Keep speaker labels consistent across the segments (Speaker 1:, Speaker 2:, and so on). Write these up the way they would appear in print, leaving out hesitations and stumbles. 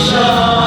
Speaker 1: Show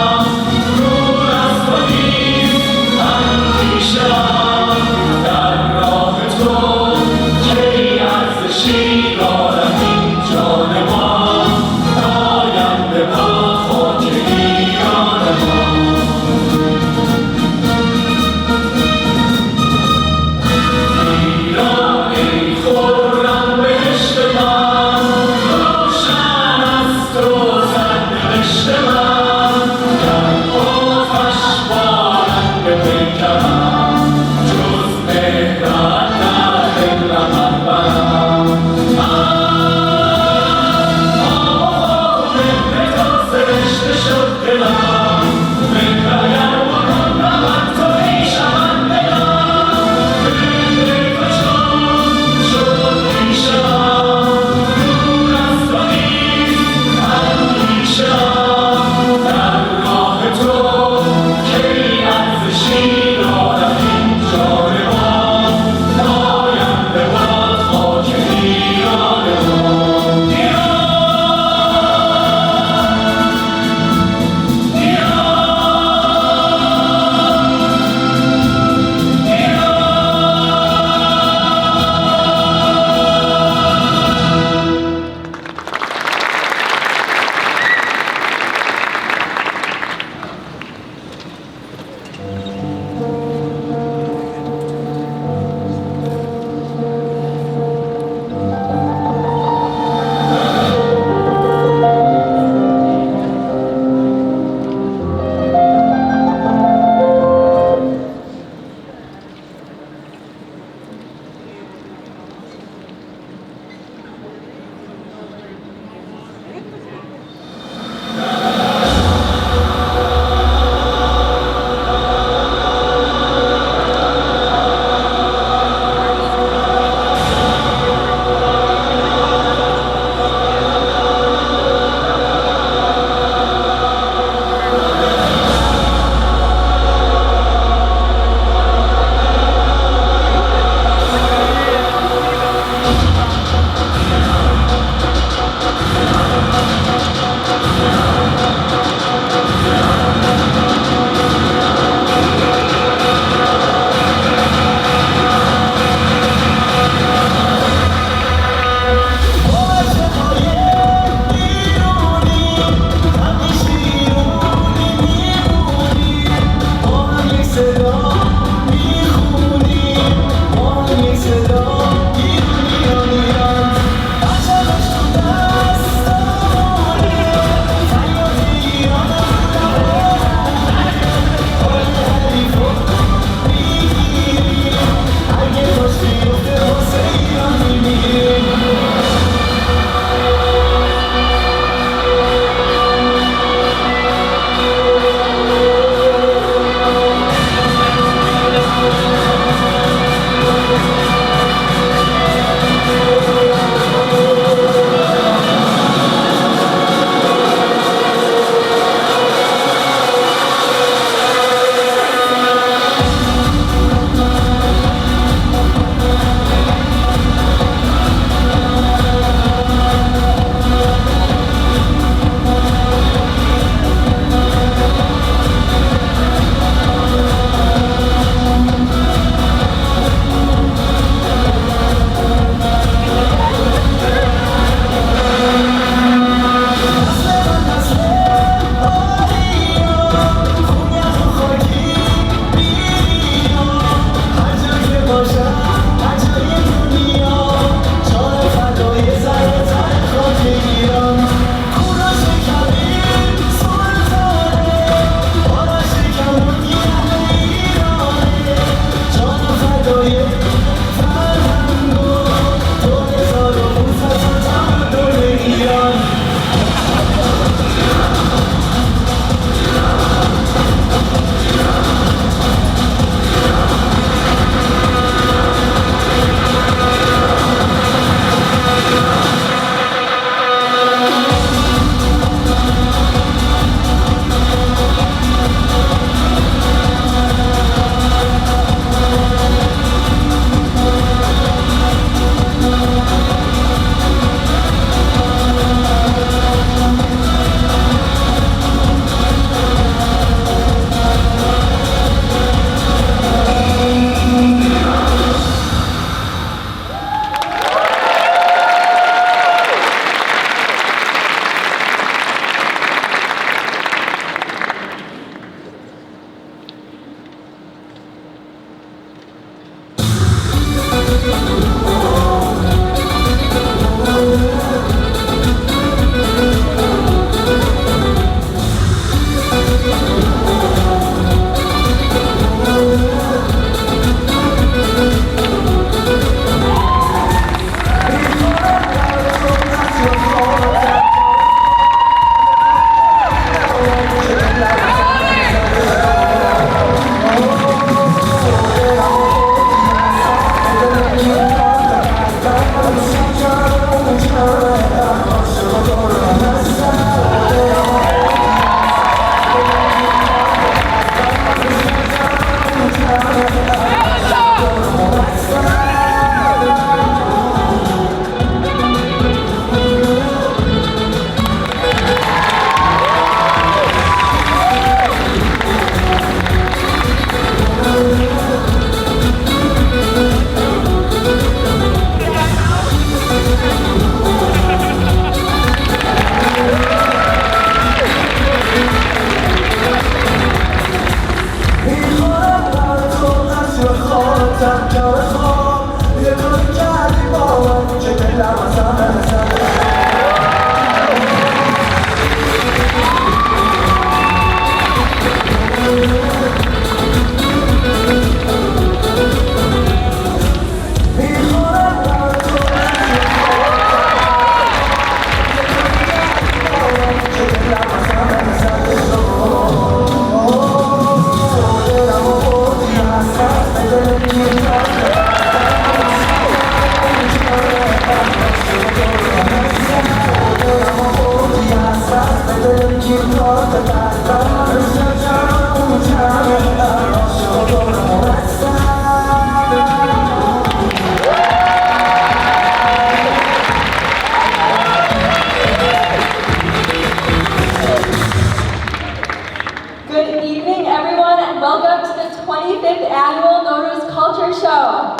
Speaker 1: welcome to the 25th Annual Nowruz Culture Show.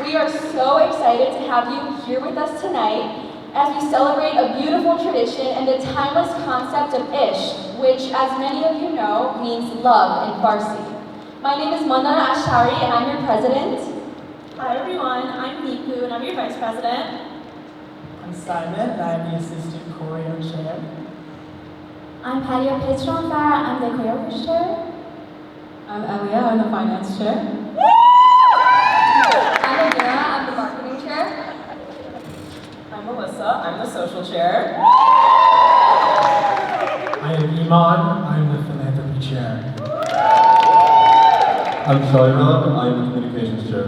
Speaker 1: We are so excited to have you here with us tonight as we celebrate a beautiful tradition and the timeless concept of Eshgh, which, as many of you know, means love in Farsi. My name is Mona Ashari and I'm your president.
Speaker 2: Hi everyone, I'm Niku and I'm your vice president.
Speaker 3: I'm Simon and I'm the assistant choreo chair.
Speaker 4: I'm Paria Petronfar, I'm the choreography chair.
Speaker 5: I'm Elia, I'm the finance chair.
Speaker 1: I'm Amira, I'm the marketing chair.
Speaker 5: I'm Melissa, I'm the social chair.
Speaker 6: I am Iman, I'm the philanthropy chair.
Speaker 7: I'm Shaira, I'm the communications chair.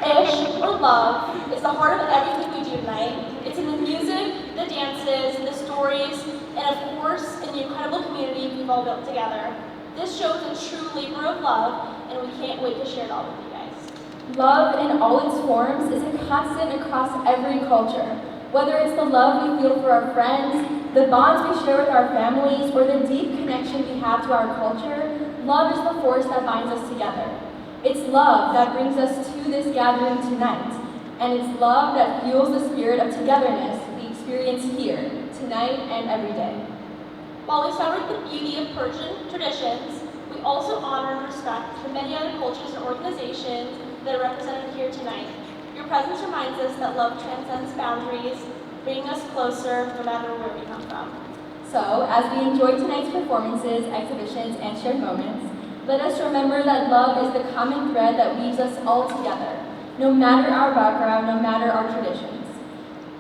Speaker 2: Eshgh, or love, is the heart of everything we do tonight. It's in the music, the dances, the stories, and of course, in the incredible community we've all built together. This show is a true labor of love, and we can't wait to share it all with you guys.
Speaker 1: Love in all its forms is a constant across every culture. Whether it's the love we feel for our friends, the bonds we share with our families, or the deep connection we have to our culture, love is the force that binds us together. It's love that brings us to this gathering tonight, and it's love that fuels the spirit of togetherness we experience here, tonight and every day.
Speaker 2: While we celebrate the beauty of Persian traditions, we also honor and respect the many other cultures and organizations that are represented here tonight. Your presence reminds us that love transcends boundaries, bringing us closer no matter where we come from.
Speaker 1: So, as we enjoy tonight's performances, exhibitions, and shared moments, let us remember that love is the common thread that weaves us all together, no matter our background, no matter our traditions.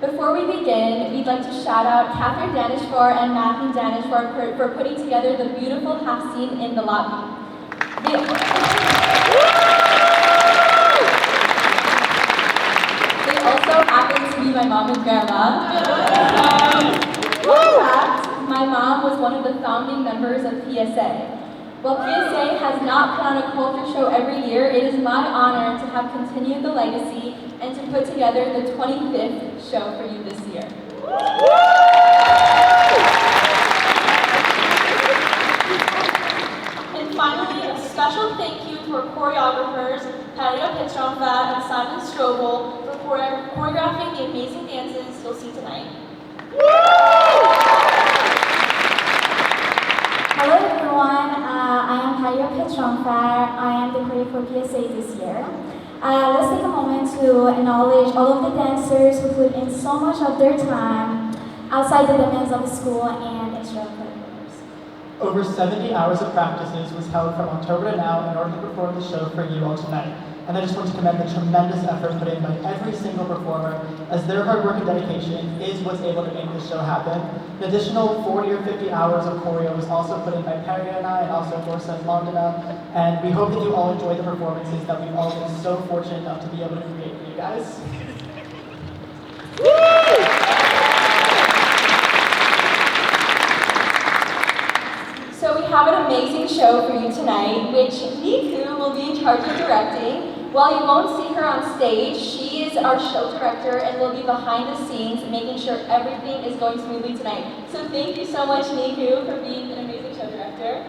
Speaker 1: Before we begin, we'd like to shout out Catherine Danishvar and Matthew Danishvar for putting together the beautiful half scene in the lobby. They also happen to be my mom and grandma. Fun fact, my mom was one of the founding members of PSA. While PSA has not put on a culture show every year, it is my honor to have continued the legacy and to put together the 25th show for you this year.
Speaker 2: And finally, a special thank you to our choreographers, Paria Petronfar and Simon Strobel, for choreographing the amazing dances you'll see tonight.
Speaker 4: Hello everyone, I am Paria Petronfar. I am the choreographer for PSA this year. Let's take a moment to acknowledge all of the dancers who put in so much of their time outside the demands of the school and extracurriculars.
Speaker 3: Over 70 hours of practices was held from October to now in order to perform the show for you all tonight. And I just want to commend the tremendous effort put in by every single performer, as their hard work and dedication is what's able to make this show happen. An additional 40 or 50 hours of choreo was also put in by Paria and I, and also Dorsa and Londona. And we hope that you all enjoy the performances that we've all been so fortunate enough to be able to create for you guys.
Speaker 1: So we have an amazing show for you tonight, which Niku will be in charge of directing. While you won't see her on stage, she is our show director and will be behind the scenes making sure everything is going smoothly tonight. So thank you so much, Niku, for being an amazing show director.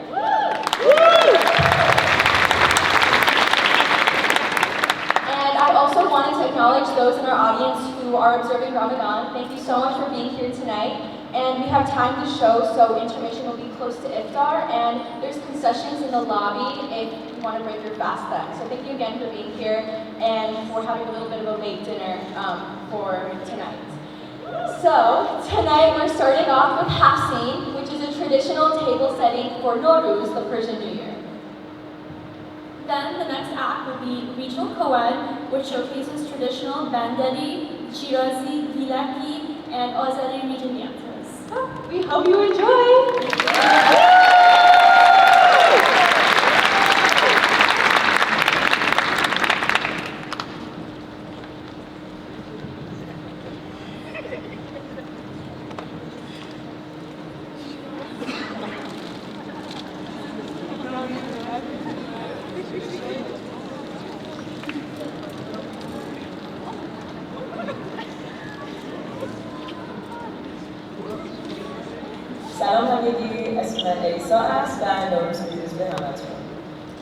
Speaker 1: And I also wanted to acknowledge those in our audience who are observing Ramadan. Thank you so much for being here tonight. And we have time to show, so intermission will be close to iftar, and there's concessions in the lobby if you want to break your fast then. So thank you again for being here and for having a little bit of a late dinner for tonight. So tonight we're starting off with Hafez, which is a traditional table setting for Nowruz, the Persian New Year.
Speaker 2: Then the next act will be Regional Co-Ed, which showcases traditional Bandari, Shirazi, Gilaki, and Azeri region dances.
Speaker 1: We hope you enjoy!
Speaker 5: همگی اسم ایسا است و نوروز روز به همتون.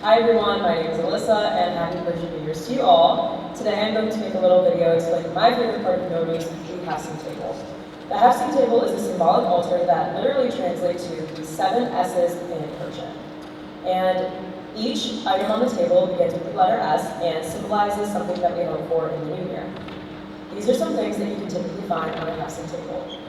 Speaker 5: Hi everyone, my name is Alyssa and happy Persian New Year's to you all. Today I'm going to make a little video explaining my favorite part of Nowruz, the Hafez table. The Hafez table is a symbolic altar that literally translates to 7 S's in Persian. And each item on the table begins with the letter S and symbolizes something that we hope for in the new year. These are some things that you can typically find on a Hafez table.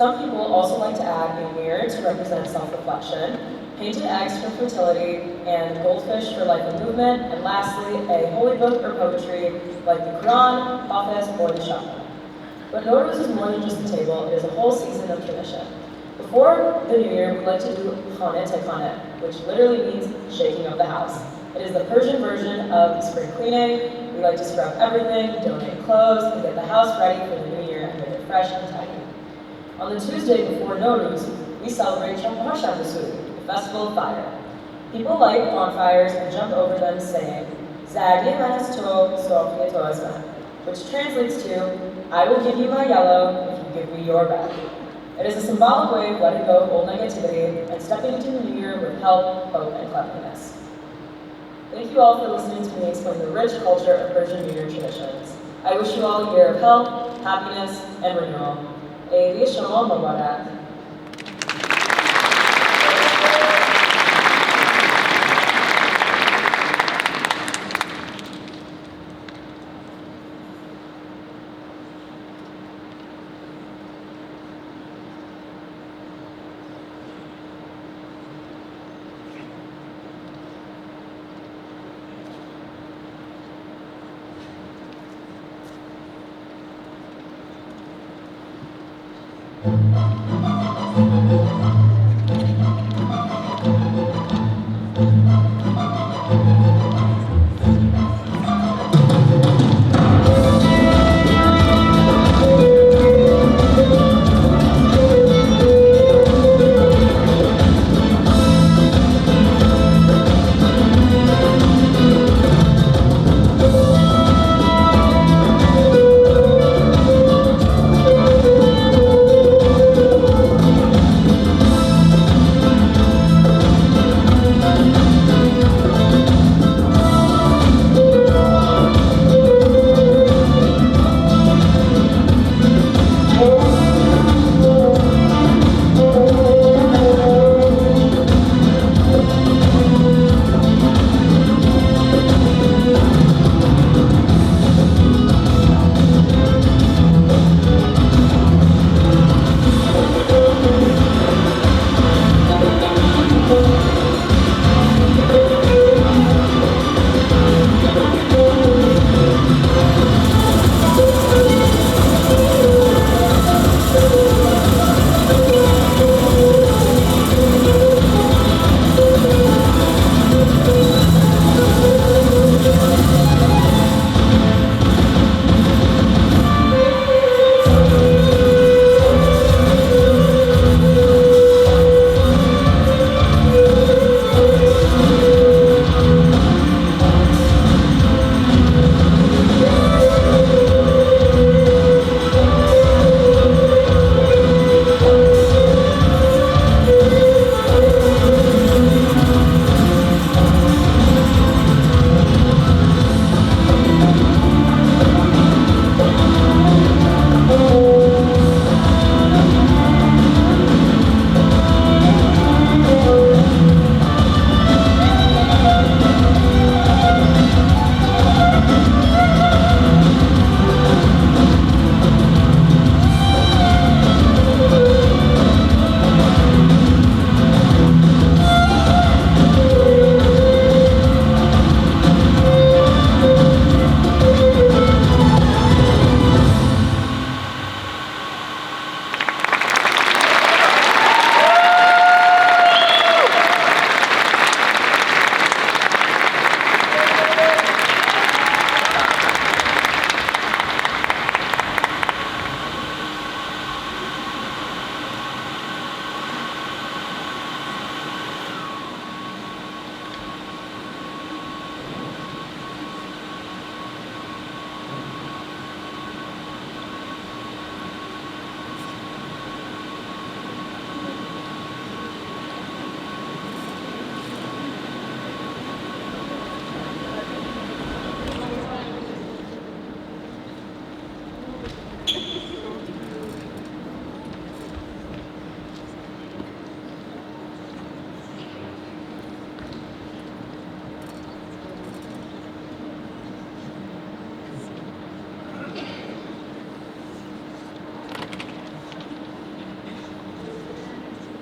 Speaker 5: Some people also like to add a mirror to represent self-reflection, painted eggs for fertility, and goldfish for life and movement, and lastly, a holy book or poetry like the Quran, Hafez, or the Eshgh. But Nowruz is more than just a table, it is a whole season of tradition. Before the new year, we like to do khanet, which literally means shaking of the house. It is the Persian version of spring cleaning. We like to scrub everything, donate clothes, and get the house ready for the new year and make it fresh and tidy. On the Tuesday before Nowruz, we celebrate Shamhashandasuri, the festival of fire. People light bonfires and jump over them saying, Zagi manas to, Sofia to azman, which translates to, I will give you my yellow if you give me your red. It is a symbolic way of letting go of old negativity and stepping into the new year with help, hope, and cleanliness. Thank you all for listening to me explain the rich culture of Persian New Year traditions. I wish you all a year of health, happiness, and renewal. عید شما مبارک.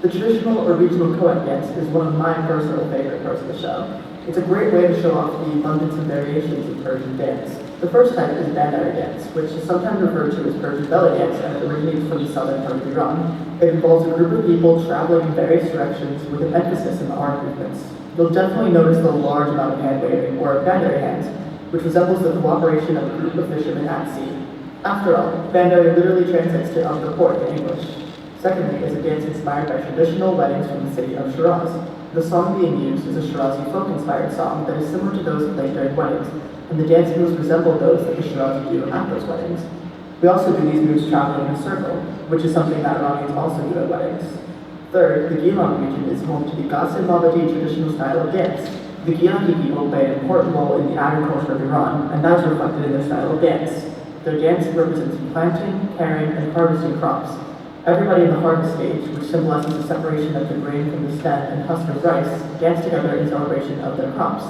Speaker 3: The traditional or regional co-ed dance is one of my personal favorite parts of the show. It's a great way to show off the abundance of variations of Persian dance. The first type is bandari dance, which is sometimes referred to as Persian belly dance and it originates from the southern part of Iran. It involves a group of people traveling in various directions with an emphasis on the arm movements. You'll definitely notice the large amount of hand waving, or bandari hands, which resembles the cooperation of a group of fishermen at sea. After all, bandari literally translates to of the port in English. Secondly is a dance inspired by traditional weddings from the city of Shiraz. The song being used is a Shirazi folk-inspired song that is similar to those played during weddings, and the dance moves resemble those that the Shirazi do at those weddings. We also do these moves traveling in a circle, which is something that Iranians also do at weddings. Third, the Gilan region is home to the Ghassan Mabadi traditional style of dance. The Gilani people play an important role in the agriculture of Iran, and that is reflected in their style of dance. Their dance represents planting, carrying, and harvesting crops. Everybody in the harvest stage, which symbolizes the separation of the grain from the stem and husk of rice, dance together in celebration of their crops.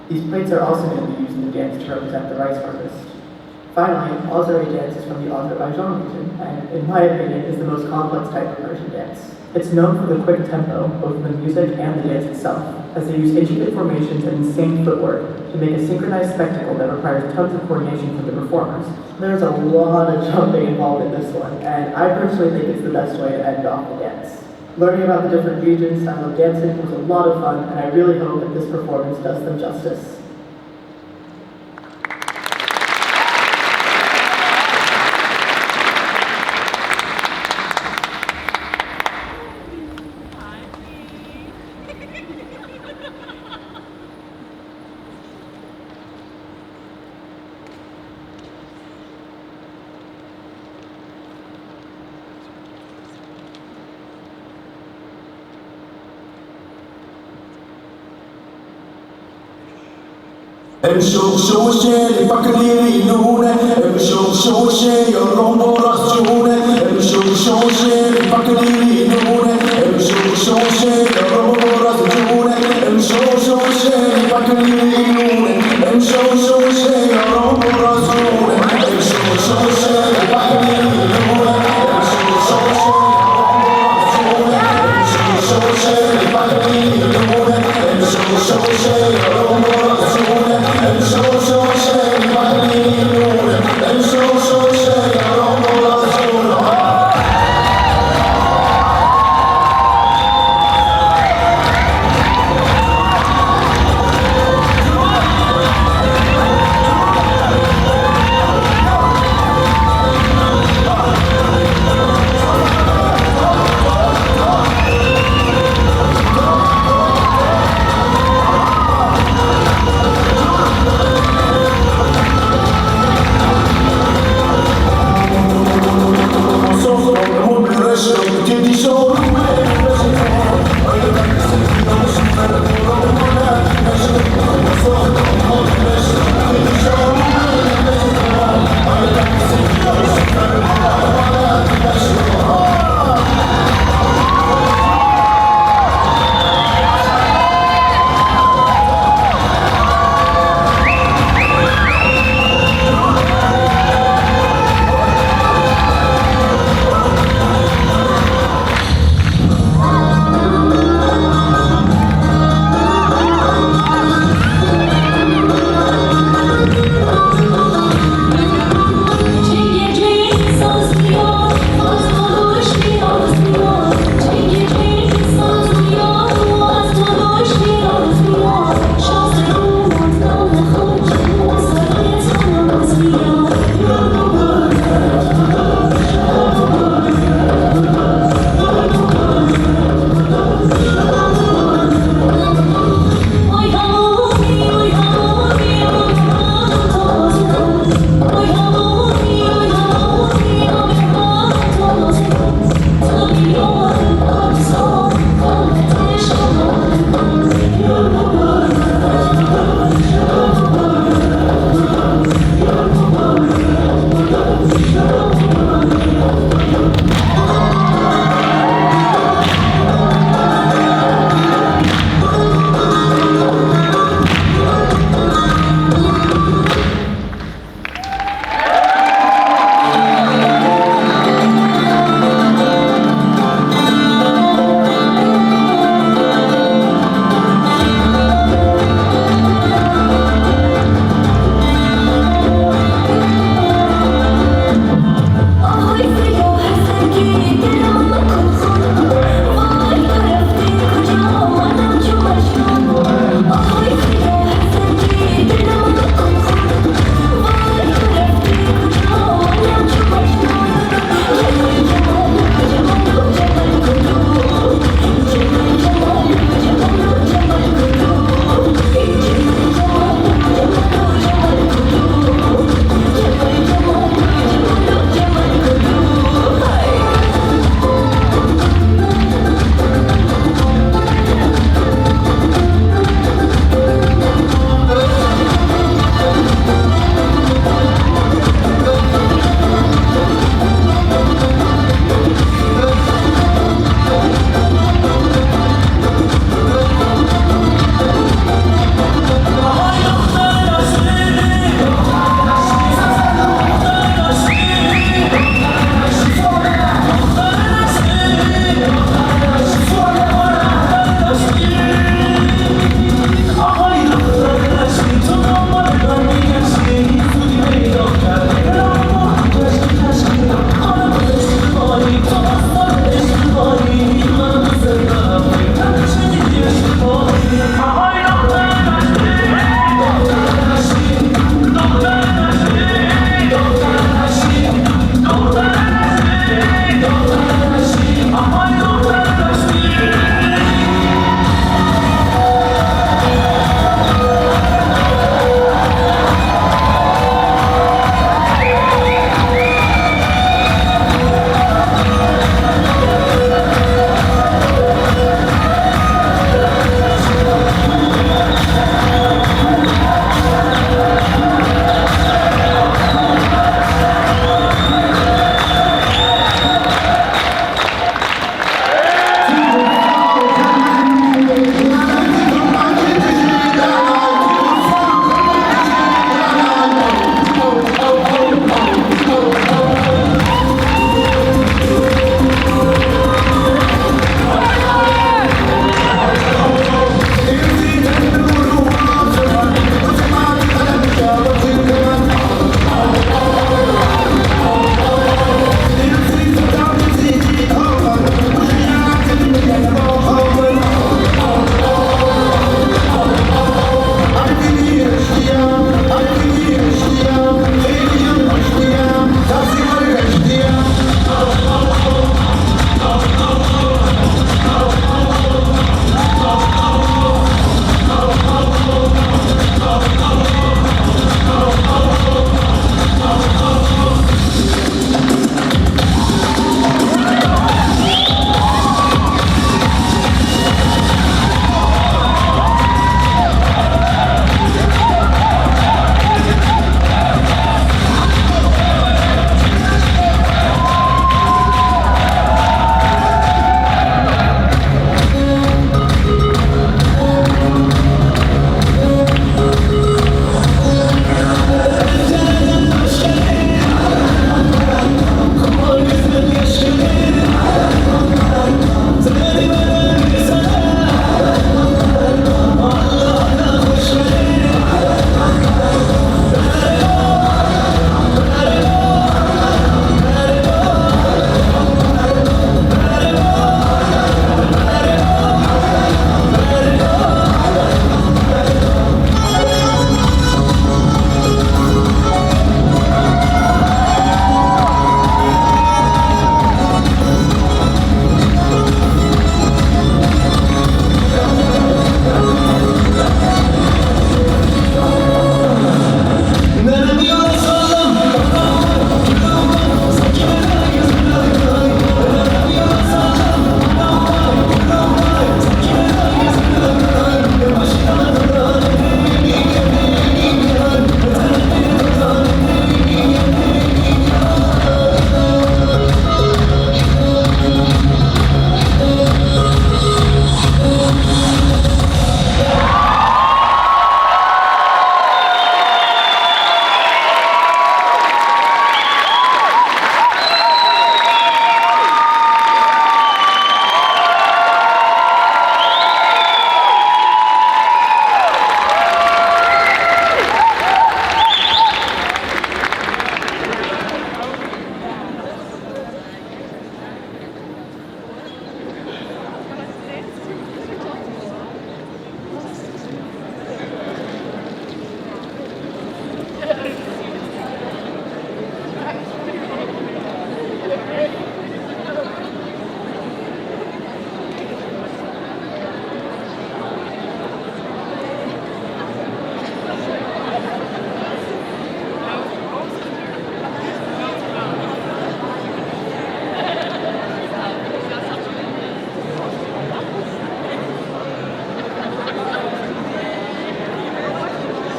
Speaker 3: These plates are also going to be used in the dance to represent the rice harvest. Finally, Azeri dance is from the Azerbaijan region, and in my opinion is the most complex type of Persian dance. It's known for the quick tempo, both in the music and the dance itself, as they use intricate formations and insane footwork to make a synchronized spectacle that requires tons of coordination from the performers. There's a lot of jumping involved in this one, and I personally think it's the best way to end off the dance. Learning about the different regions, style of dancing was a lot of fun, and I really hope that this performance does them justice.
Speaker 8: Emşo bakali nune, emşo yorombo rasjune, emşo bakali nune, emşo yorombo rasjune, emşo bakali nune, emşo yorombo rasjune, emşo bakali nune, emşo bakali nune, emşo yorombo rasjune. I'm so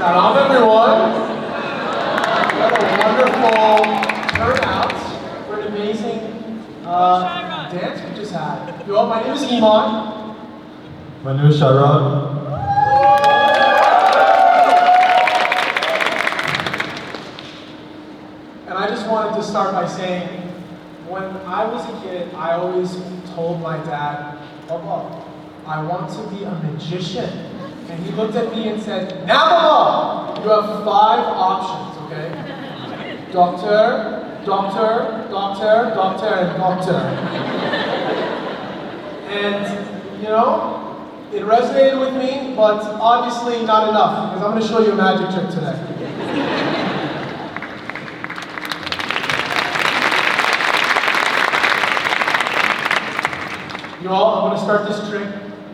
Speaker 6: Shalom, everyone. What a wonderful turnout for an amazing dance we just had. Yo, my name is Iman.
Speaker 7: My name is Sharon.
Speaker 6: And I just wanted to start by saying, when I was a kid, I always told my dad, Papa, I want to be a magician. And he looked at me and said, now, Papa, you have 5 options, okay? Doctor, doctor, doctor, doctor, and doctor. And, you know, it resonated with me, but obviously not enough, because I'm going to show you a magic trick today. You all, I'm going to start this trick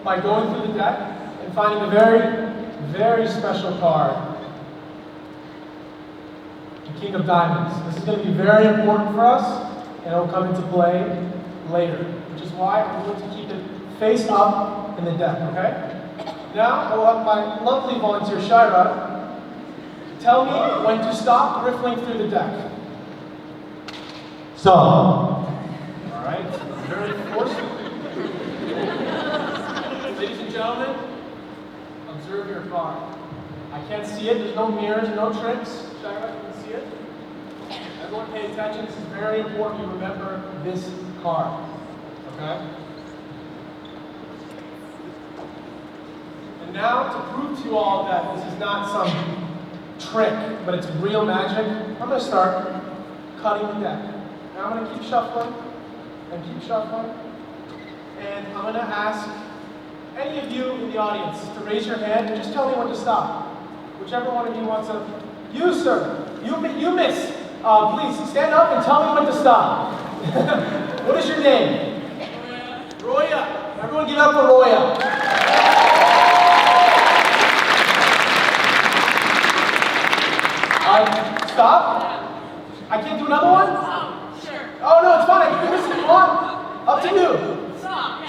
Speaker 6: by going through the deck and finding a very, very special card. The King of Diamonds. This is going to be very important for us, and it will come into play later, which is why I'm going to keep it face up in the deck, okay? Now, I will have my lovely volunteer, Shira, tell me when to stop riffling through the deck.
Speaker 7: Stop.
Speaker 6: All right, very forceful. Ladies and gentlemen, observe your card. I can't see it, there's no mirrors, no tricks. Shira, you can see it? Everyone pay attention, this is very important you remember this card, okay? And now, to prove to you all that this is not some trick, but it's real magic, I'm going to start cutting the deck. Now I'm going to keep shuffling, and keep shuffling, and I'm going to ask any of you in the audience to raise your hand and just tell me when to stop. Whichever one of you wants to. You, sir, you miss, please stand up and tell me when to stop. What is your name? Roya. Everyone give up for Roya. Stop? I can't do another one? Oh no, it's fine. I can do this if you want. Up to you.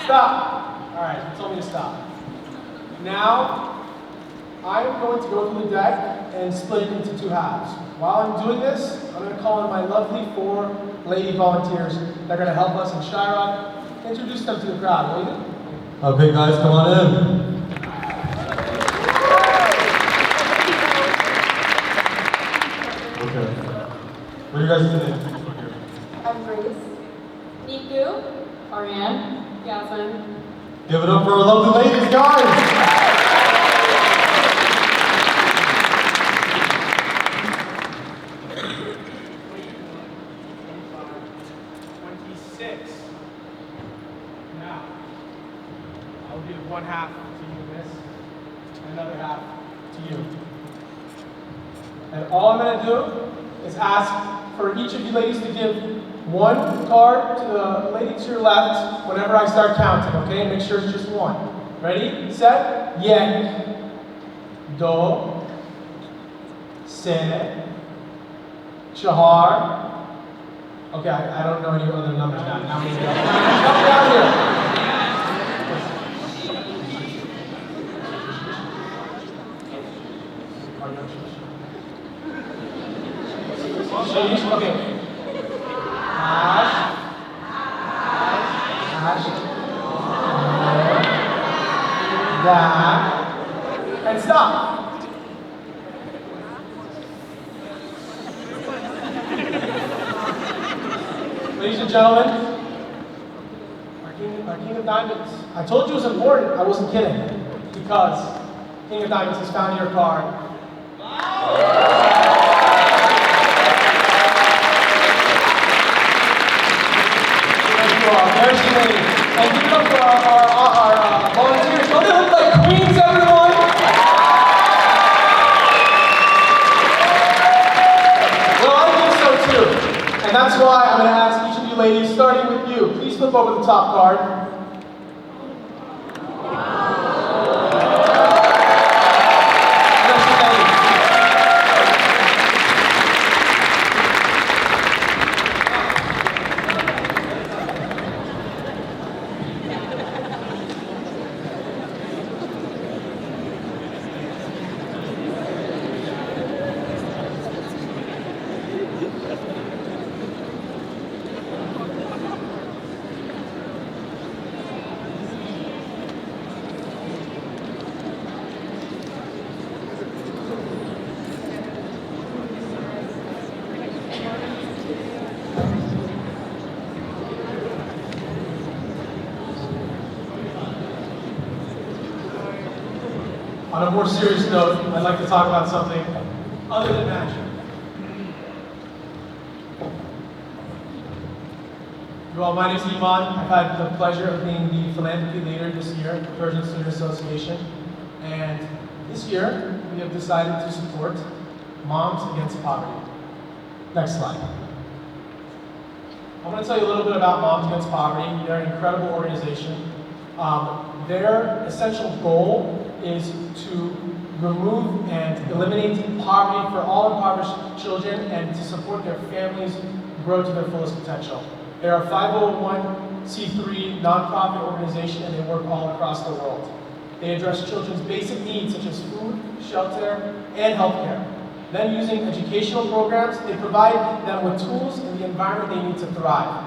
Speaker 6: Stop. All right, you told me to stop. Now, I'm going to go through the deck and split it into 2 halves. While I'm doing this, I'm going to call in my lovely 4 lady volunteers that are going to help us in Chiraq. Introduce them to the crowd, will you?
Speaker 7: Okay, guys, come on in. Okay. What are you guys doing?
Speaker 1: I'm Grace. Niku. Ariane. Yasmin.
Speaker 6: Give it up for our lovely ladies, guys! 26. Now, I'll give 1 half to you, miss, and another half to you. And all I'm going to do is ask for each of you ladies to give 1 card to the lady to your left whenever I start counting, okay? Make sure it's just 1. Ready, set, yen, do, se, chahar. Okay, I don't know any other numbers now. Now we go. Help me out here. Okay. Hash. That. And stop. Ladies and gentlemen, our King of Diamonds. I told you it was important. I wasn't kidding. Because King of Diamonds has found your card. There's the lady. And give it up for our volunteers. Don't they look like queens, everyone? Well, I think so too. And that's why I'm going to ask each of you ladies, starting with you, please flip over the top card. On a more serious note, I'd like to talk about something other than magic. You all, my name is Iman. I've had the pleasure of being the philanthropy leader this year at the Persian Student Association. And this year, we have decided to support Moms Against Poverty. Next slide. I want to tell you a little bit about Moms Against Poverty. They're an incredible organization. Their essential goal is to remove and eliminate poverty for all impoverished children and to support their families grow to their fullest potential. They're a 501c3 nonprofit organization and they work all across the world. They address children's basic needs such as food, shelter, and healthcare. Then using educational programs, they provide them with tools and the environment they need to thrive.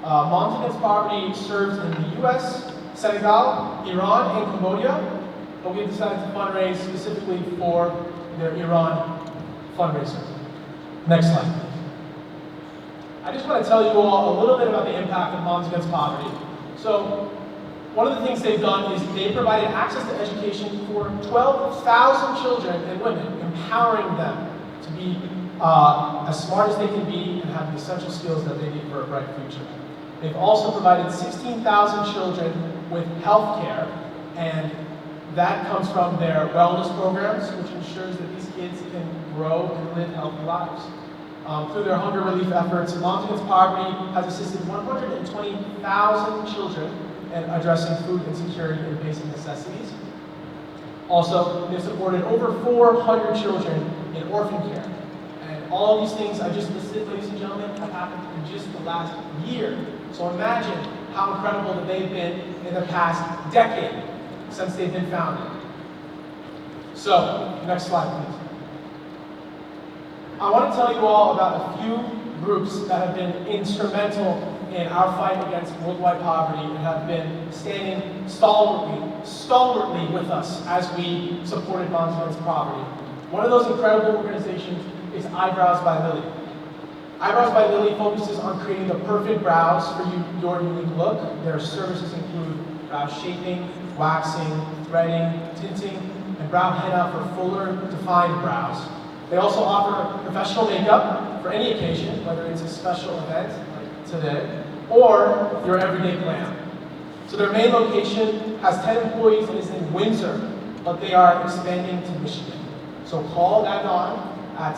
Speaker 6: Moms Against Poverty serves in the US, Senegal, Iran, and Cambodia, but we have decided to fundraise specifically for their Iran fundraiser. Next slide. I just want to tell you all a little bit about the impact of Moms Against Poverty. So, one of the things they've done is they provided access to education for 12,000 children and women, empowering them to be as smart as they can be and have the essential skills that they need for a bright future. They've also provided 16,000 children with health care, and that comes from their wellness programs, which ensures that these kids can grow and live healthy lives. Through their hunger relief efforts, Moms Against Poverty has assisted 120,000 children in addressing food insecurity and basic necessities. Also, they've supported over 400 children in orphan care. And all of these things I just listed, ladies and gentlemen, have happened in just the last year. So imagine how incredible that they've been in the past decade since they've been founded. So, next slide, please. I want to tell you all about a few groups that have been instrumental in our fight against worldwide poverty and have been standing stalwartly with us as we supported Moms Against Poverty. One of those incredible organizations is Eyebrows by Lily. Eyebrows by Lily focuses on creating the perfect brows for your unique look. Their services include brow shaping, waxing, threading, tinting, and brow henna for fuller, defined brows. They also offer professional makeup for any occasion, whether it's a special event like today, or your everyday glam. So their main location has 10 employees and is in Windsor, but they are expanding to Michigan. So call that on at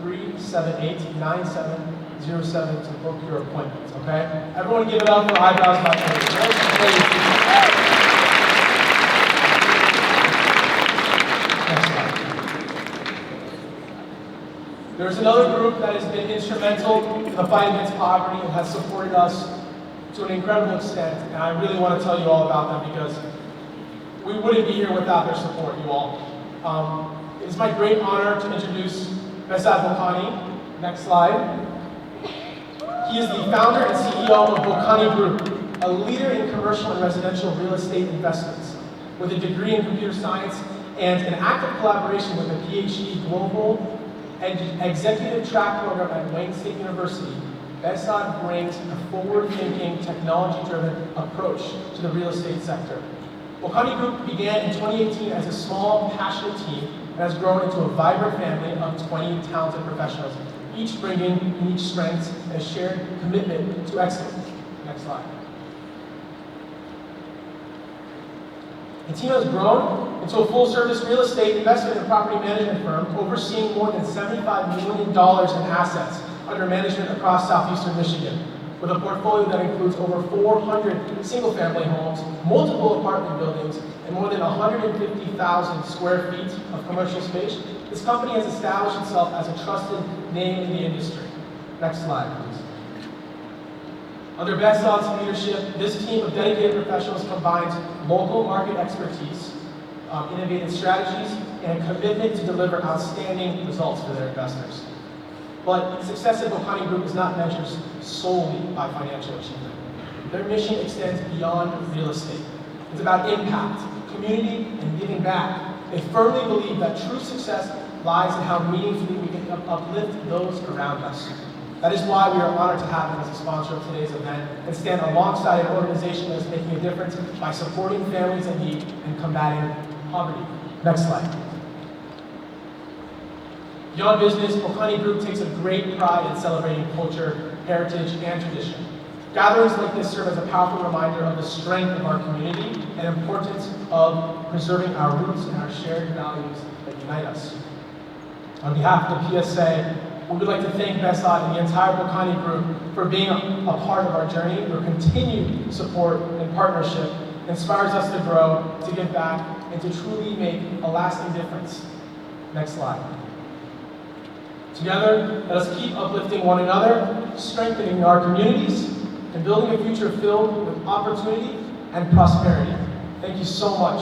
Speaker 6: 248-378-9707 to book your appointment, okay? Everyone give it up for Eyebrows by Lily. There's another group that has been instrumental in the fight against poverty and has supported us to an incredible extent, and I really want to tell you all about them because we wouldn't be here without their support, you all. It is my great honor to introduce Behzad Bokhani. Next slide. He is the founder and CEO of Bokhani Group, a leader in commercial and residential real estate investments. With a degree in computer science and an active collaboration with a PhD global executive track program at Wayne State University, Behzad brings a forward-thinking, technology-driven approach to the real estate sector. Bokhani Group began in 2018 as a small, passionate team and has grown into a vibrant family of 20 talented professionals, each bringing unique strengths and a shared commitment to excellence. Next slide. The team has grown into a full-service real estate investment and property management firm, overseeing more than $75 million in assets under management across southeastern Michigan, with a portfolio that includes over 400 single-family homes, multiple apartment buildings, and more than 150,000 square feet of commercial space. This company has established itself as a trusted name in the industry. Next slide, please. Under Behzad's leadership, this team of dedicated professionals combines local market expertise, innovative strategies, and a commitment to deliver outstanding results for their investors. But success at Bokhani Group is not measured solely by financial achievement. Their mission extends beyond real estate. It's about impact, community, and giving back. They firmly believe that true success lies in how meaningfully we can uplift those around us. That is why we are honored to have them as a sponsor of today's event and stand alongside an organization that is making a difference by supporting families in need and combating poverty. Next slide. Beyond business, Bokhani Group takes a great pride in celebrating culture, heritage, and tradition. Gatherings like this serve as a powerful reminder of the strength of our community and importance of preserving our roots and our shared values that unite us. On behalf of the PSA, we would like to thank Besad and the entire Bokhani Group for being a part of our journey. Your continued support and partnership inspires us to grow, to give back, and to truly make a lasting difference. Next slide. Together, let us keep uplifting one another, strengthening our communities, and building a future filled with opportunity and prosperity. Thank you so much.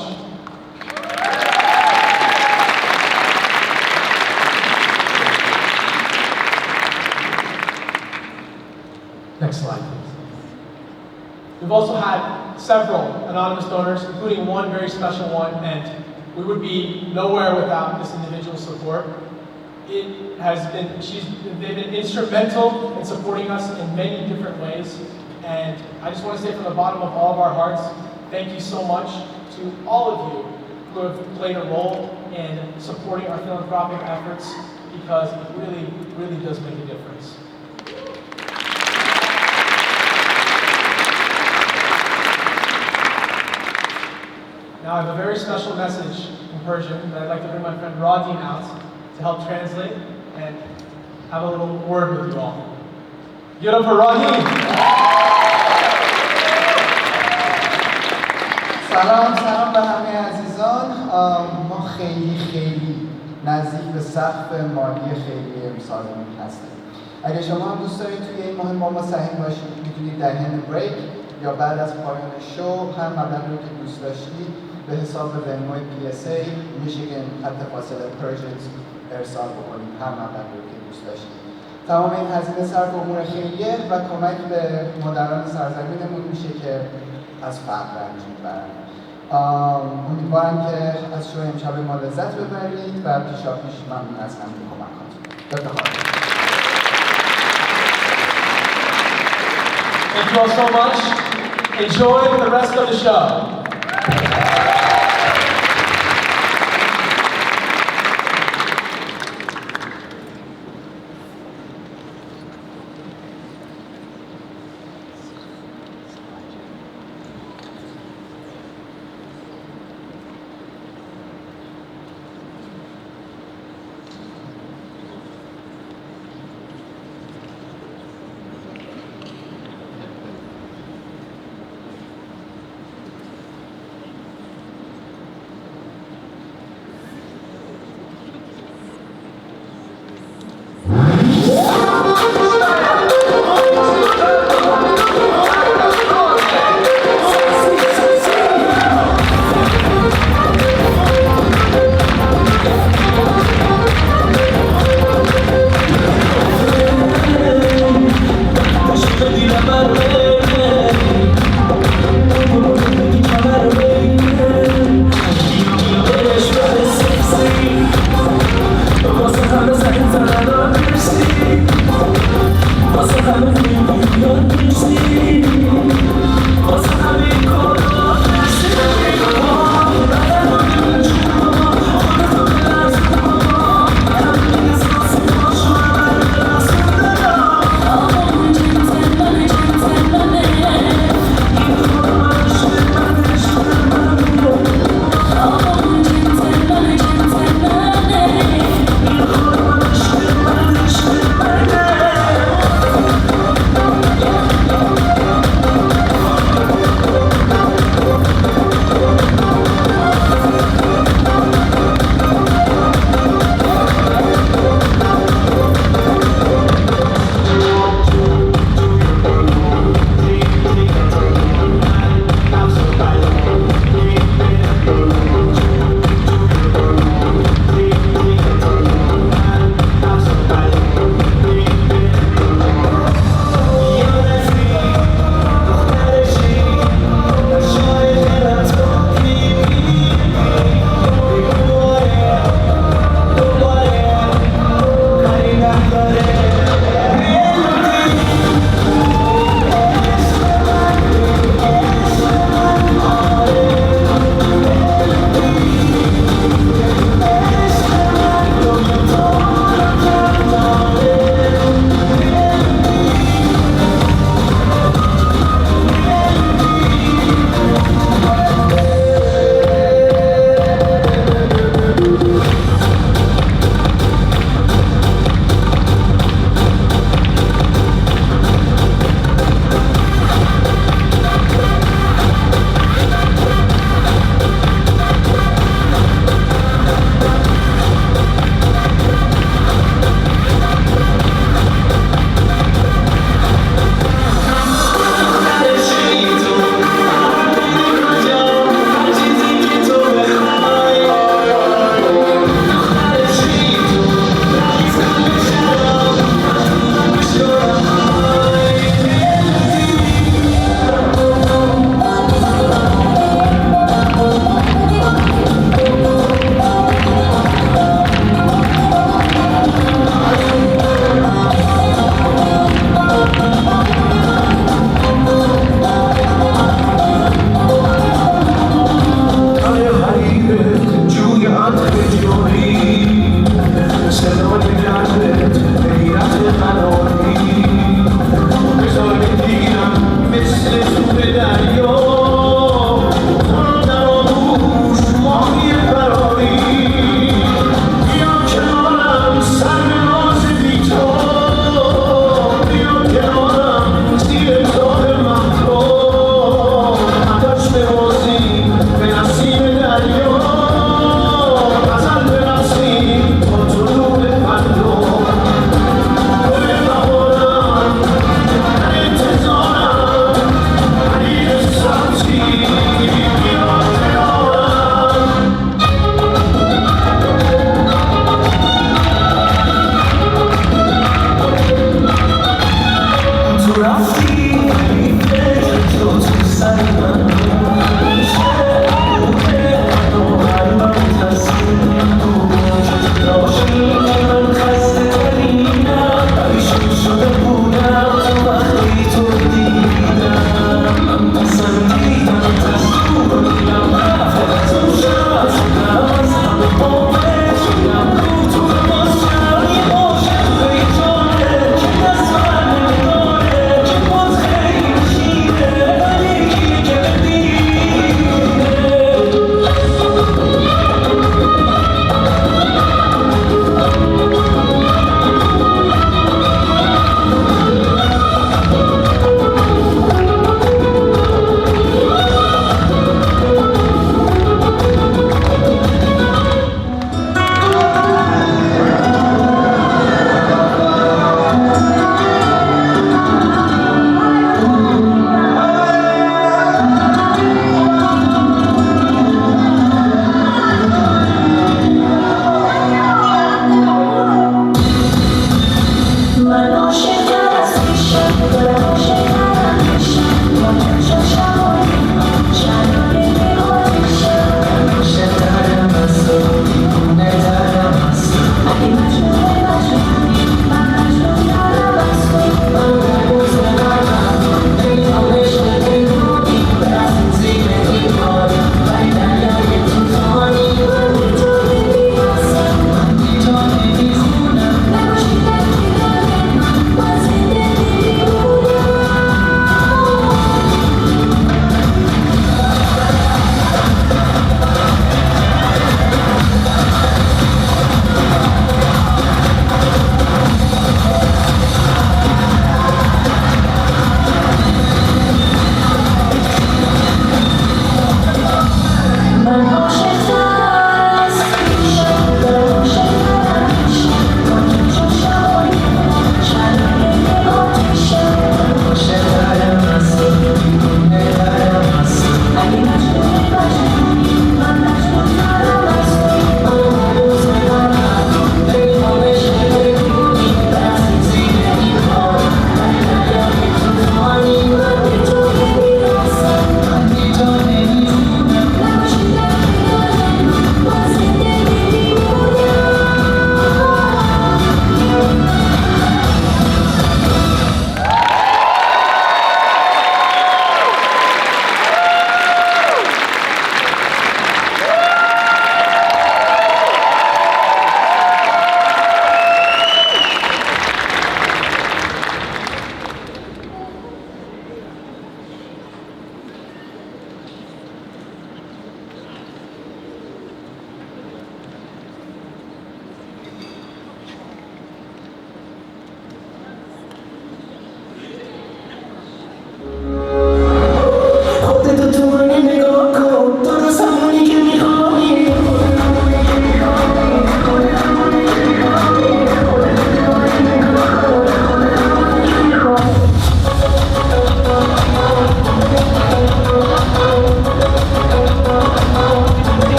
Speaker 6: Next slide, please. We've also had several anonymous donors, including one very special one, and we would be nowhere without this individual's support. They've been instrumental in supporting us in many different ways, and I just want to say from the bottom of all of our hearts, thank you so much to all of you who have played a role in supporting our philanthropic efforts, because it really, really does make a difference. Now I have a very special message in Persian that I'd like to bring my friend Radin out to help translate and have a little word with you all. Get up for Radin!
Speaker 9: سلام به همه عزیزان. ما خیلی نزدیک به سقف مالی خیلی امسالمون هستیم. اگه شما هم دوست دارید توی این مهم با ما سهیم باشید، میتونید در هند بریک یا بعد از پایان شو هر مبلغی که دوست داشتید به حساب ونموی PSA میشیگن خط فاصله پرژنز ارسال بکنید، هر مبلغی که دوست داشتید. تمام این هزینه صرف امور خیریه و کمک به مادران سرزمینمون میشه که از فقر رنج میبرن. امیدوارم که از شو امشب ما لذت ببرید و پیشاپیش ممنون از همین کمکاتون. بفرمایید.
Speaker 6: Thank you all so much. Enjoy the rest of the show.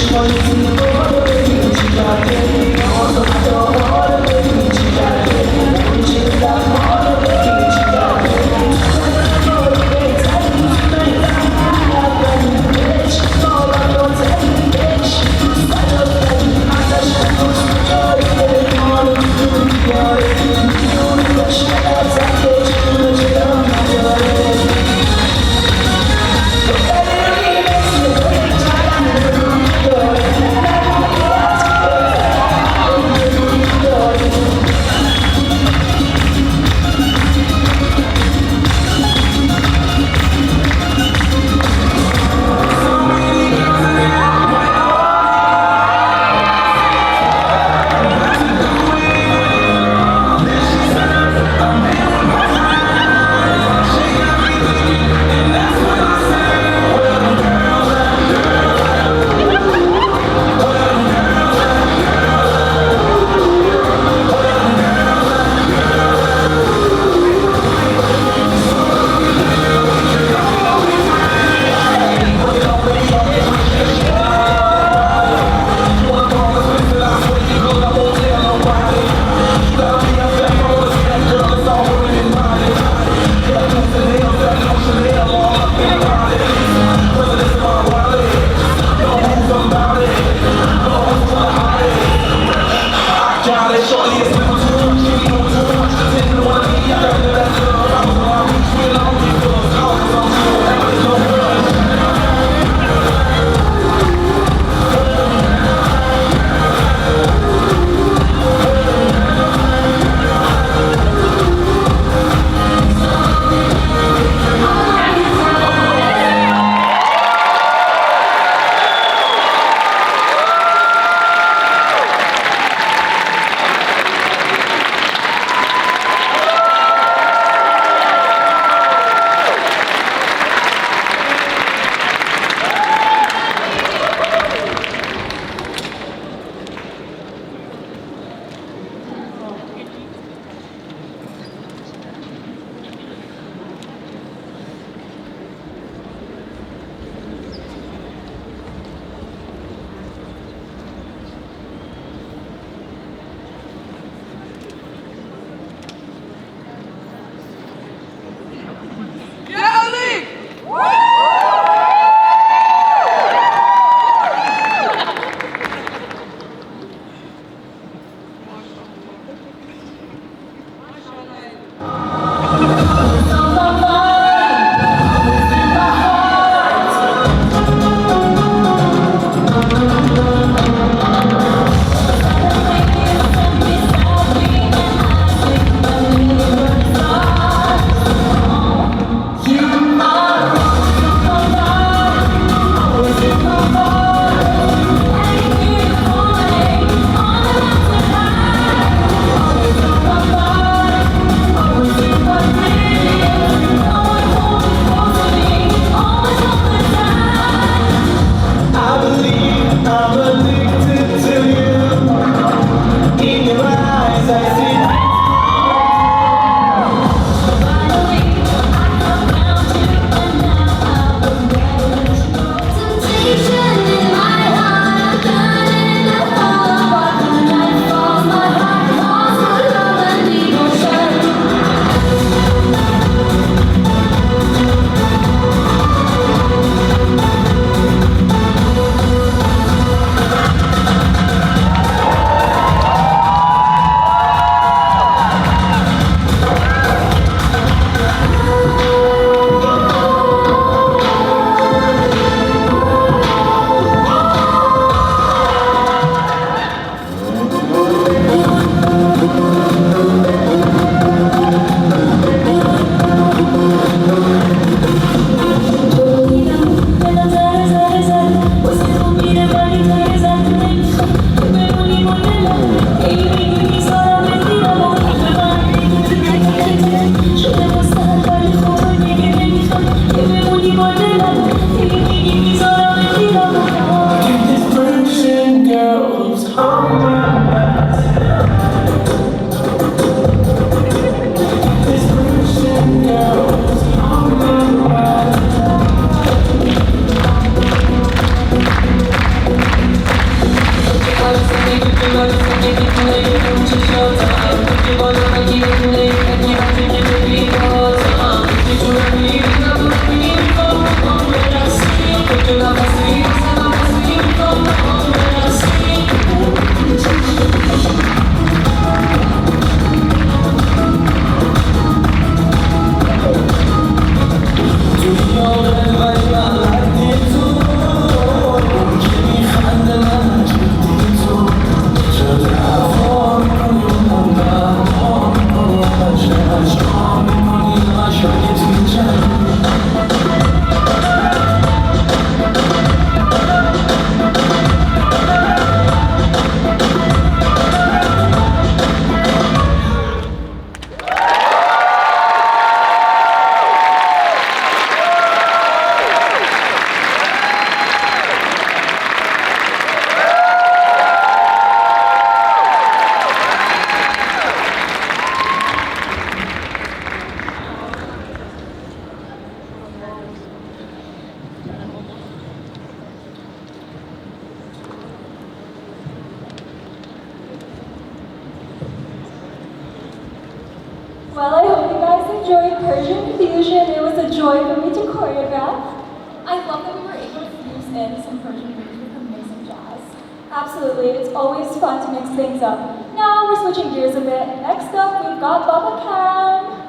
Speaker 8: Thank you.
Speaker 10: enjoyed Persian fusion. It was a joy for me to choreograph.
Speaker 2: I love that we were able to fuse in some Persian roots with a mix of jazz.
Speaker 10: Absolutely, it's always fun to mix things up. Now we're switching gears a bit. Next up, we've got Baba Cam.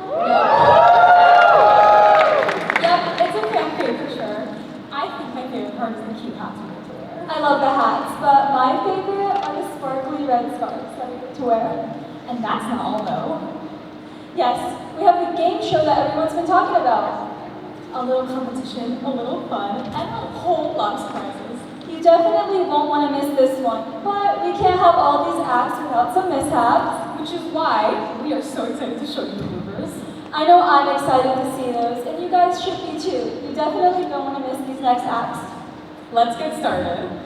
Speaker 2: Yep, it's a fan crew for sure. I think my favorite part is the cute hats we get to wear.
Speaker 10: I love the hats, but my favorite are the sparkly red scarves that we get to wear.
Speaker 2: And that's not all though.
Speaker 10: Yes, we have the game show that everyone's been talking about.
Speaker 2: A little competition, a little fun, and a whole lot of surprises.
Speaker 10: You definitely won't want to miss this one, but we can't have all these acts without some mishaps.
Speaker 2: Which is why we are so excited to show you the bloopers.
Speaker 10: I know I'm excited to see those, and you guys should be too. You definitely don't want to miss these next acts.
Speaker 2: Let's get started.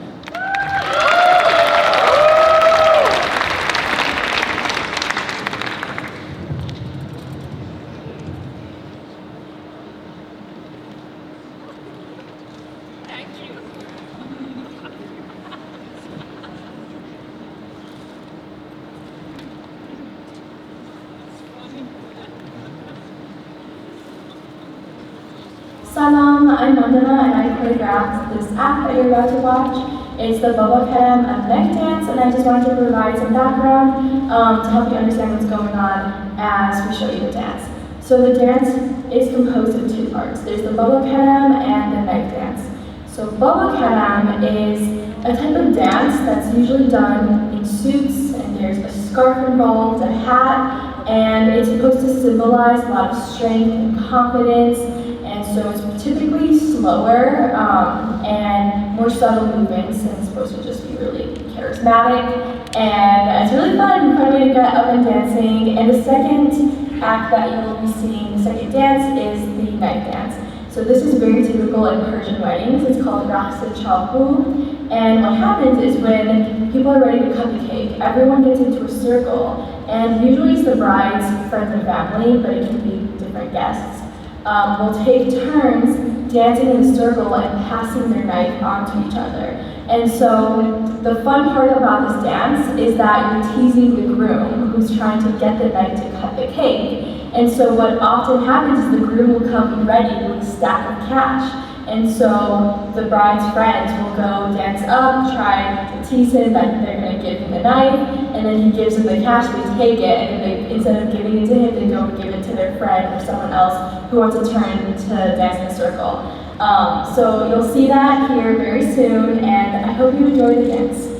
Speaker 11: Salam, I'm Mandana and I choreographed this act that you're about to watch. It's the Baba Kedem and neck dance, and I just wanted to provide some background to help you understand what's going on as we show you the dance. So the dance is composed of two parts. There's the Baba Kedem and the neck dance. So Baba Kedem is a type of dance that's usually done in suits, and there's a scarf involved, a hat, and it's supposed to symbolize a lot of strength and confidence. And so it's typically slower and more subtle movements, and it's supposed to just be really charismatic. And it's really fun way to get up and dancing. And the second act that you'll be seeing, the second dance, is the neck dance. So this is very typical in Persian weddings. It's called Raqs Chapu. And what happens is when people are ready to cut the cake, everyone gets into a circle. And usually it's the bride's friends and family, but it can be different guests. Will take turns dancing in a circle and passing their knife onto each other. And so the fun part about this dance is that you're teasing the groom who's trying to get the knife to cut the cake. And so what often happens is the groom will come ready with a stack of cash. And so the bride's friends will go dance up, try to tease him that they're going to give him the knife, and then he gives them the cash, they take it, and they, instead of giving it to him, they go and give it to their friend or someone else who wants to turn to dance in a circle. So you'll see that here very soon, and I hope you enjoy the dance.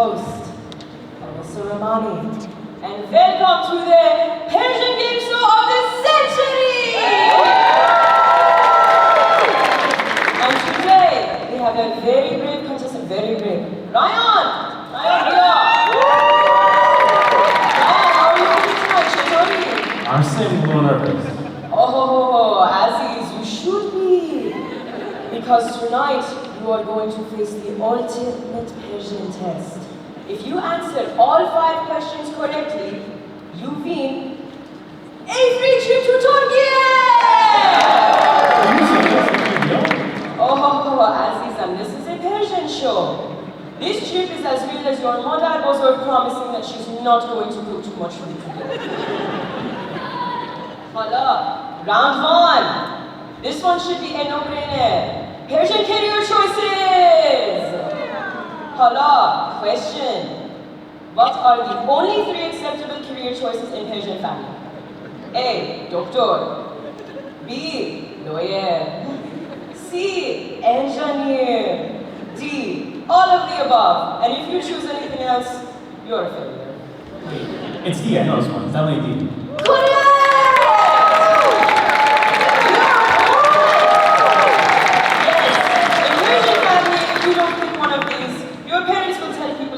Speaker 5: host, Professor Ramani, and welcome to the Persian Game Show of the Century! And today, we have a very brave contestant, very brave. Ryan! Ryan, here! Ryan, how are you feeling tonight? Shatori?
Speaker 12: I'm still a little nervous.
Speaker 5: Oh, Aziz, you should be. Because tonight, you are going to face the ultimate Persian test. If you answer all 5 questions correctly, you win a free trip to Turkey! Oh, Azizam, this is a Persian show. This trip is as real as your mother was promising that she's not going to cook too much for you today. Hala, round 1. This one should be a no-brainer. Persian career choices! Hala, question. What are the only 3 acceptable career choices in Persian family? A. Doctor. B. Lawyer. C. Engineer. D. All of the above. And if you choose anything else, you're a failure.
Speaker 12: It's D, I know this one. It's definitely D.
Speaker 5: Correct!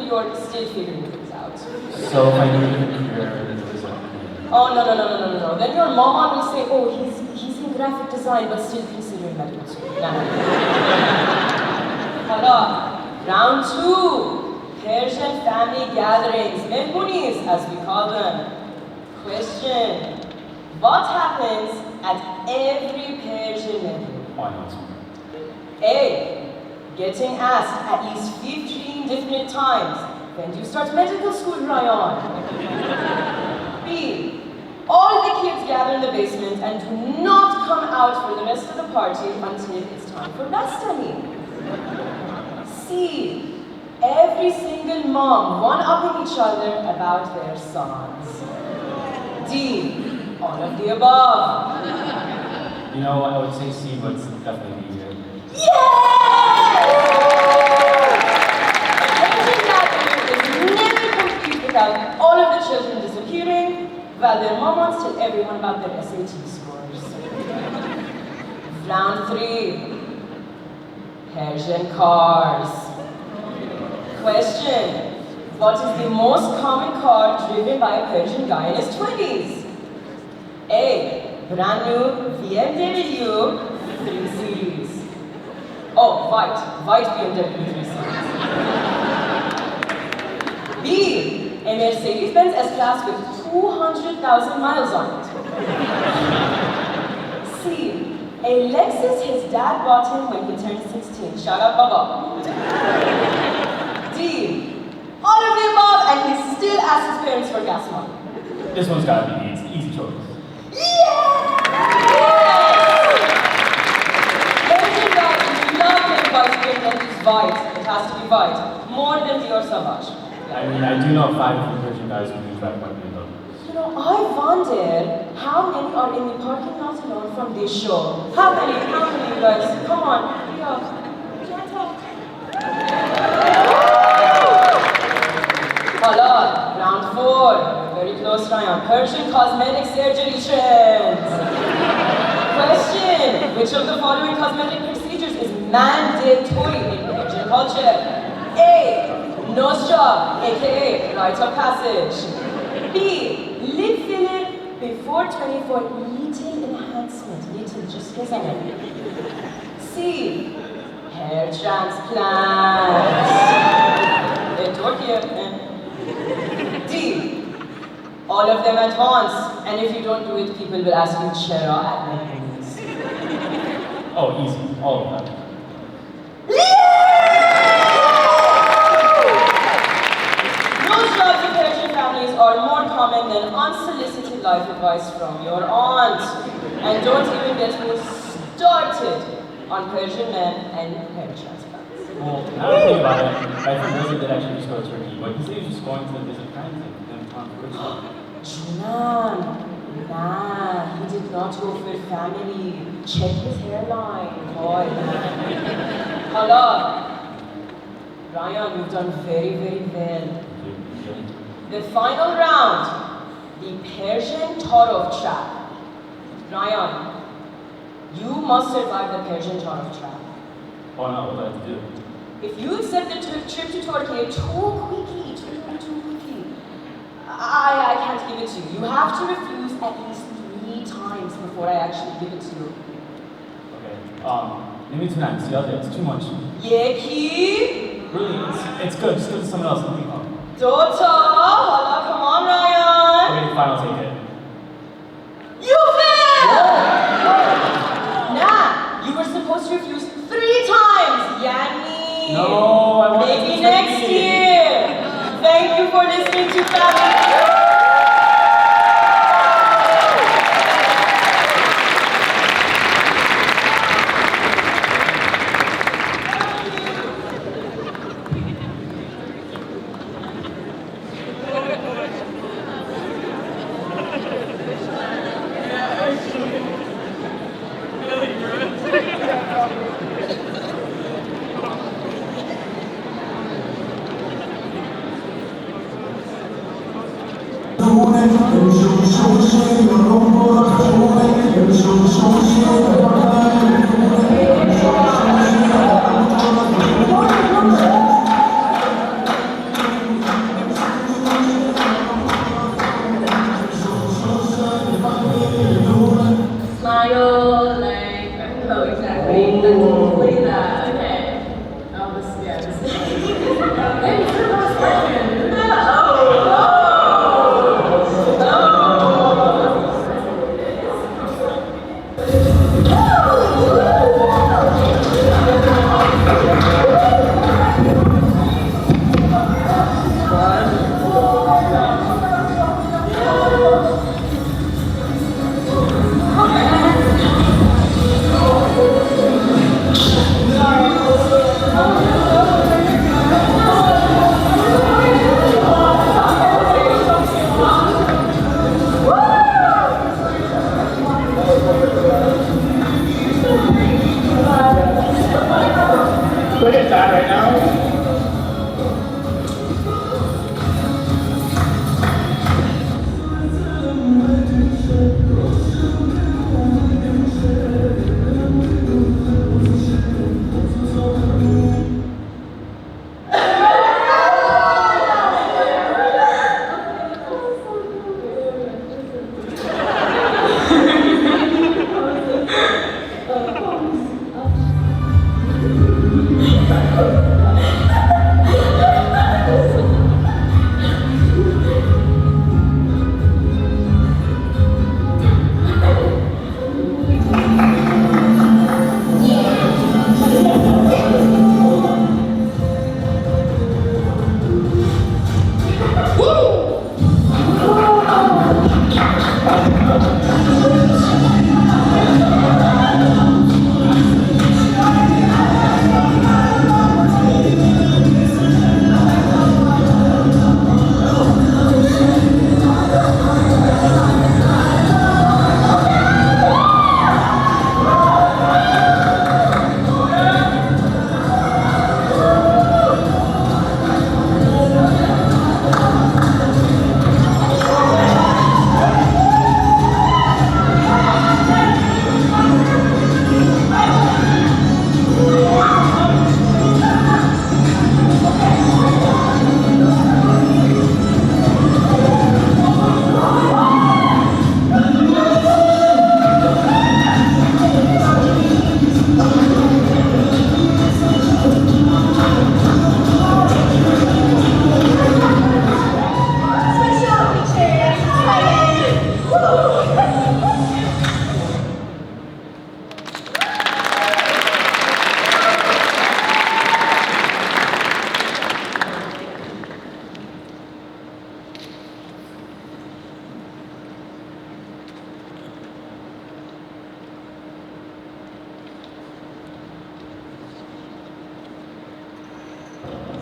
Speaker 5: You're still figuring things out.
Speaker 12: So if I need a career,
Speaker 5: oh, no. Then your mama will say, oh, he's in graphic design, but still considering medical school. No. Hala, round 2. Persian family gatherings, mehmunis, as we call them. Question. What happens at every Persian mehmun?
Speaker 12: Oh, I know this one.
Speaker 5: A. Getting asked at least 15 different times, when do you start medical school, Ryan? B. All the kids gather in the basement and do not come out for the rest of the party until it's time for Bastani. C. Every single mom one-upping each other about their sons. D. All of the above.
Speaker 12: You know, I would say C, but it's definitely D.
Speaker 5: Without all of the children disappearing, while their mom wants to tell everyone about their SAT scores. Round 3. Persian cars. Question. What is the most common car driven by a Persian guy in his 20s? A. Brand new BMW 3 Series. Oh, white BMW 3 Series. B. A Mercedes-Benz S-Class with 200,000 miles on it. C. A Lexus his dad bought him when he turned 16. Shout out, Baba. D. All of the above, and he still asks his parents for gas money.
Speaker 12: This one's gotta be D. It's an easy choice.
Speaker 5: Yeah! Persian guys love their white skin and it's white. It has to be white. More than the or Savage.
Speaker 12: I mean, I do know 5 different Persian guys who do track by me, though.
Speaker 5: You know, I wonder how many are in the parking lot alone from this show. How many, you guys? Come on, hurry up. Hala, round 4. Very close, Ryan. Persian cosmetic surgery trends. Question. Which of the following cosmetic procedures is mandatory in Persian culture? A. Nose job, aka rite of passage. B. Lip filler before 24, little enhancement, little, just resonant. C. Hair transplant. Turkey. D. All of them at once, and if you don't do it, people will ask you Chera at meetings.
Speaker 12: Oh, easy. All of them.
Speaker 5: Are more common than unsolicited life advice from your aunt. And don't even get me started on Persian men and hair transplants.
Speaker 12: Well, now that I think about it, my friend Rosie did actually just go to Turkey, but he said he was just going to visit friends and good stuff.
Speaker 5: Junan, nah, he did not go for family. Check his hairline, boy. Hala. Ryan, you've done very, very well. The final round, the Persian Tarov trap. Ryan, you must survive the Persian Tarov trap.
Speaker 12: Oh no, what do I have to do?
Speaker 5: If you accept the trip to Turkey too quickly, I can't give it to you. You have to refuse at least 3 times before I actually give it to you.
Speaker 12: Okay, maybe 2 nights. The other, it's too much.
Speaker 5: Yeki!
Speaker 12: Really, it's good. Just give it to someone else. Let me go.
Speaker 5: Dota! Hala, come on, Ryan!
Speaker 12: Okay, fine, I'll take it.
Speaker 5: You failed! Nah, you were supposed to refuse 3 times, Yani!
Speaker 12: No, I want
Speaker 5: Maybe next year! Thank you for listening to Family. Smile, like, oh, exactly. Look at that. Okay. Oh, this, yeah, this is. Hey, you're not smiling.
Speaker 6: Look at that right now.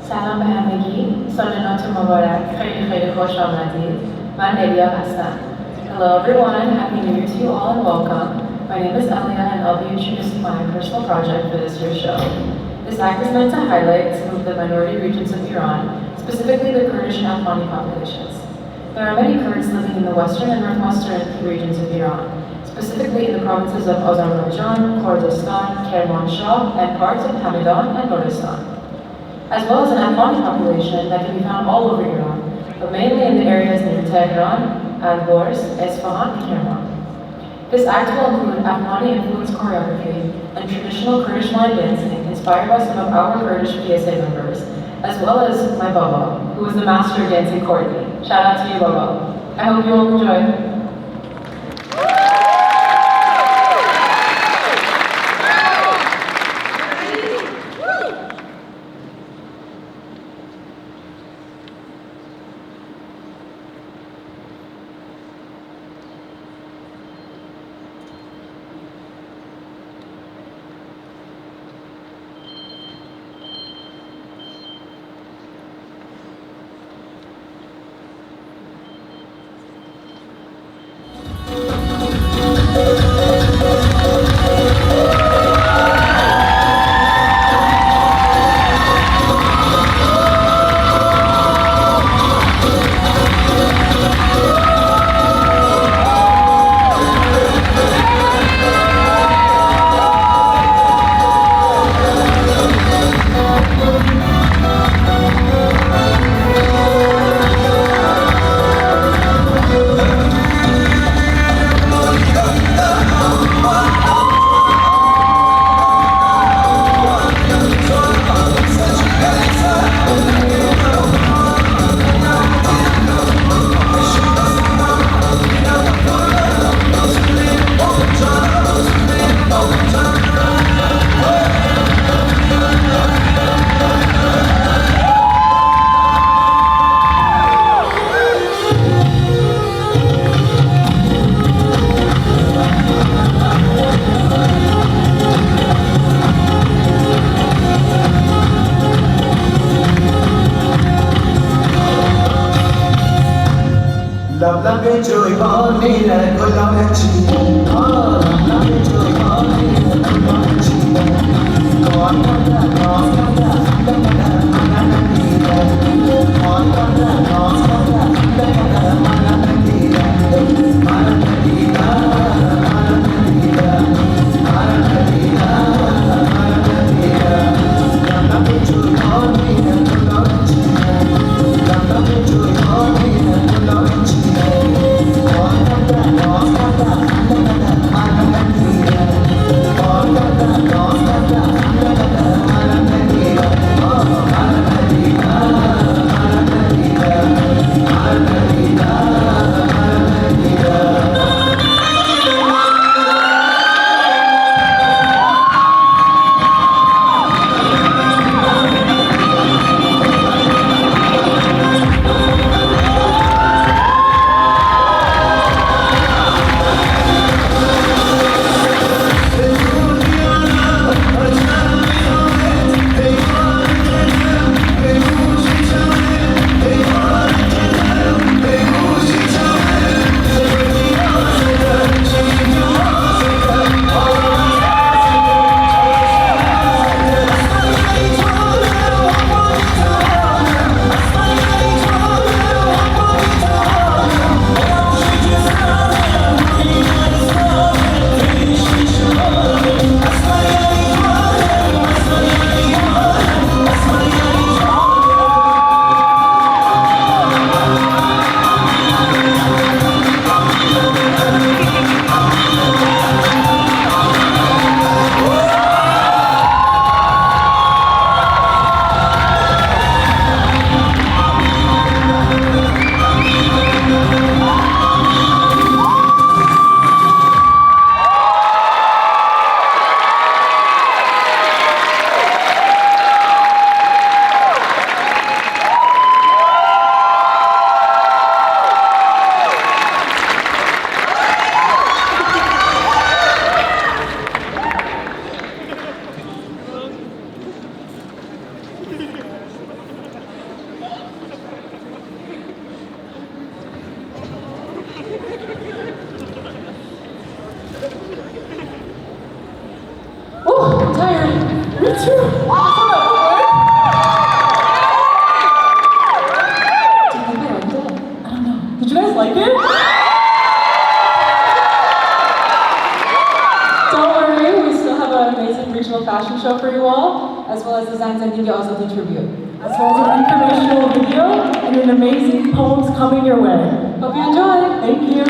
Speaker 11: سلام به همگی. سال نوتون مبارک. خیلی خیلی خوش آمدید. من الیا هستم. Hello everyone. Happy New Year to you all and welcome. My name is Elia and I'll be introducing my personal project for this year's show. This act is meant to highlight some of the minority regions of Iran, specifically the Kurdish and Afghani populations. There are many Kurds living in the western and northwestern regions of Iran, specifically in the provinces of Azerbaijan, Kurdistan, Kermanshah, and parts of Hamadan and Nuristan, as well as an Afghani population that can be found all over Iran, but mainly in the areas near Tehran, Alborz, Esfahan, and Kerman. This act will include Afghani-influenced choreography and traditional Kurdish line dancing inspired by some of our Kurdish PSA members, as well as my Baba, who is the master of dancing Courtney. Shout out to you, Baba. I hope you all enjoy.
Speaker 13: fashion show for you all, as well as designs I think you'll also contribute. As well as an informational video and an amazing poems coming your way. Hope you enjoy. Thank you.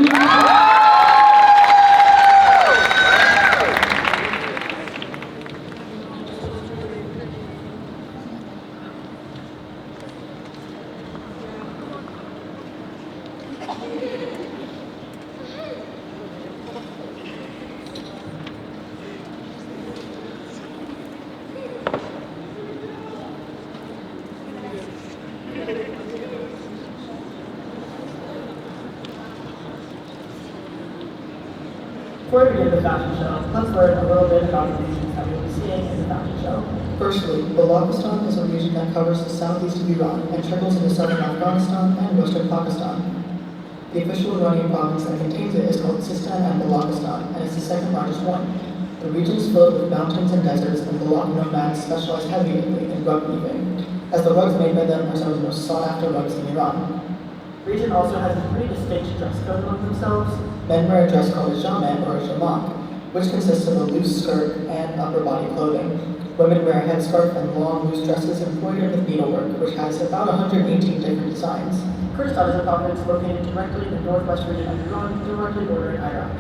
Speaker 3: Before we begin the fashion show, let's learn a little bit about the regions that we'll be seeing in the fashion show. Firstly, Balochistan is a region that covers the southeast of Iran and trickles into southern Afghanistan and western Pakistan. The official Iranian province that contains it is called Sistan and Balochistan, and it's the second largest one. The region is filled with mountains and deserts, and Baloch nomads specialize heavily in rug weaving, as the rugs made by them are some of the most sought-after rugs in Iran. The region also has a pretty distinct dress code among themselves. Men wear a dress called a jamet or a jamak, which consists of a loose skirt and upper body clothing. Women wear a headscarf and long, loose dresses embroidered with needlework, which has about 118 different designs. Kurdistan is a province located directly in the northwest region of Iran, directly bordering Iraq.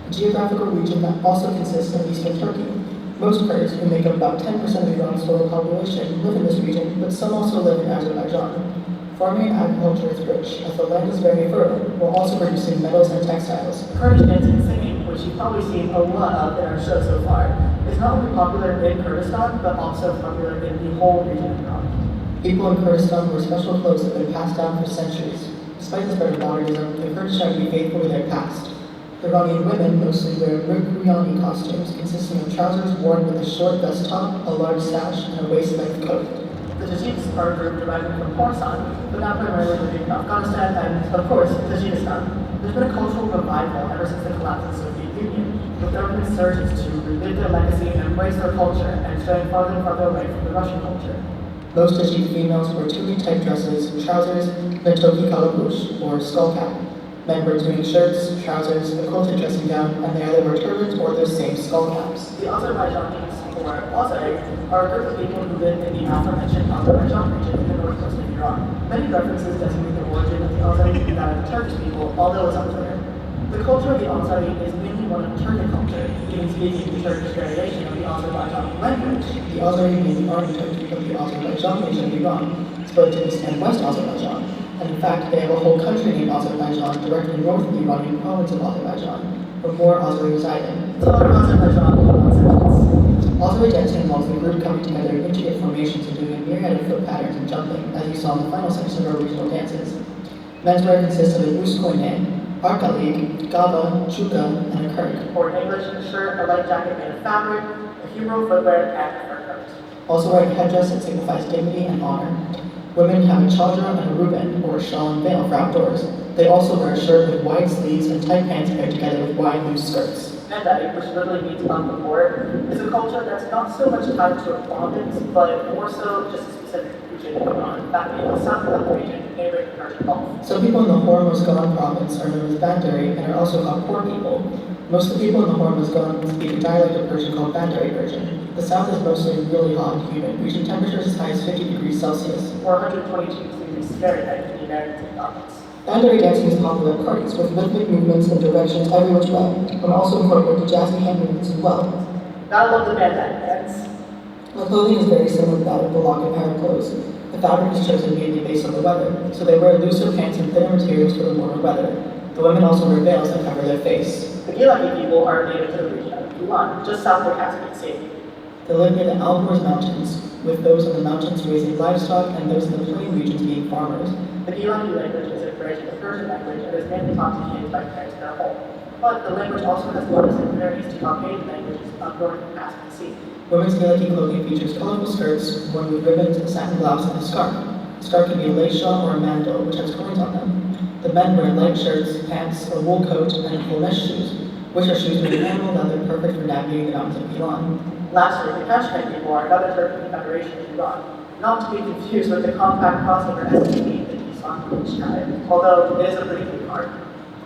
Speaker 3: A geographical region that also consists of eastern Turkey. Most Kurds, who make up about 10% of Iran's total population, live in this region, but some also live in Azerbaijan. Farming and agriculture is rich, as the land is very fertile, while also producing metals and textiles. Kurdish dancing and singing, which you've probably seen a lot of in our show so far, is not only popular in Kurdistan, but also popular in the whole region of Iran. People in Kurdistan wear special clothes that have been passed down for centuries. Despite the spread of modernism, the Kurdish try to be faithful to their past. Iranian women mostly wear Rumi costumes, consisting of trousers worn with a short vest top, a large sash, and a waist-length coat. The Tajiks are a group deriving from Khorasan, but now primarily living in Afghanistan and, of course, Tajikistan. There's been a cultural revival ever since the collapse of the Soviet Union, with their insurgents to relive their legacy and embrace their culture and stray farther and farther away from the Russian culture. Most Tajik females wear tunic-type dresses, trousers, and a toki kalabush, or skull cap. Men wear tunic shirts, trousers, a quilted dressing gown, and they either wear turbans or those same skull caps. The Azerbaijanis, or Azeri, are a group of people who live in the aforementioned Azerbaijan region in the northwest of Iran. Many references designate the origin of the Azeri to be that of the Turkish people, although it's unclear. The culture of the Azeri is mainly one of Turkic culture, even speaking the Turkish variation of the Azerbaijan language. The Azeri means the army Turkic of the Azerbaijan region of Iran, split to east and west Azerbaijan. And in fact, they have a whole country named Azerbaijan directly north of the Iranian province of Azerbaijan, where more Azeri reside in. So Azerbaijan in one sentence. Azeri dancing involves the group coming together in intricate formations and doing a myriad of foot patterns and jumping, as you saw in the final section of our regional dances. Menswear consists of a loose koine, arkalik, gaba, chuka, and a kirk. Or in English, a shirt, a light jacket made of fabric, a Hebrew footwear, and a fur coat. Also wearing a headdress that signifies dignity and honor. Women have a chadra and a ruban, or a shawl and veil for outdoors. They also wear a shirt with wide sleeves and tight pants paired together with wide, loose skirts. Mendai, which literally means on the board, is a culture that's not so much tied to a province, but more so just a specific region in Iran, that being the south of the region, neighboring the Persian Gulf. Some people in the Hormozgan province are known as Bandari and are also called poor people. Most of the people in the Hormozgan speak a dialect of Persian called Bandari Persian. The south is mostly really hot and humid, reaching temperatures as high as 50 degrees Celsius, or 122 degrees Fahrenheit in the American province. Bandari dancing is popular at parties, with rhythmic movements and directions every which way, and also incorporated jazzy hand movements as well. Gotta love the Bandai dance. The clothing is very similar to that of Balak and Arab clothes. The fabric is chosen mainly based on the weather, so they wear looser pants and thinner materials for the warmer weather. The women also wear veils that cover their face. The Gilaki people are native to the region of Gilan, just south of the Caspian Sea. They live near the Alborz Mountains, with those in the mountains raising livestock and those in the plain regions being farmers. The Gilaki language is a branch of the Persian language and is mainly taught to kids by parents in their home. But the language also has a lot of similarities to Caucasian languages up north of the Caspian Sea. Women's Gilaki clothing features colorful skirts worn with ribbons, a satin blouse, and a scarf. The scarf can be a lace shawl or a mandal, which has coins on them. The men wear light shirts, pants, a wool coat, and Holmesh shoes, which are shoes made of animal leather perfect for navigating the mountains of Iran. Lastly, the Kashmir people are another Turkic federation of Iran, not to be confused with the compact crossover STP that you saw in each tribe, although it is a pretty big part.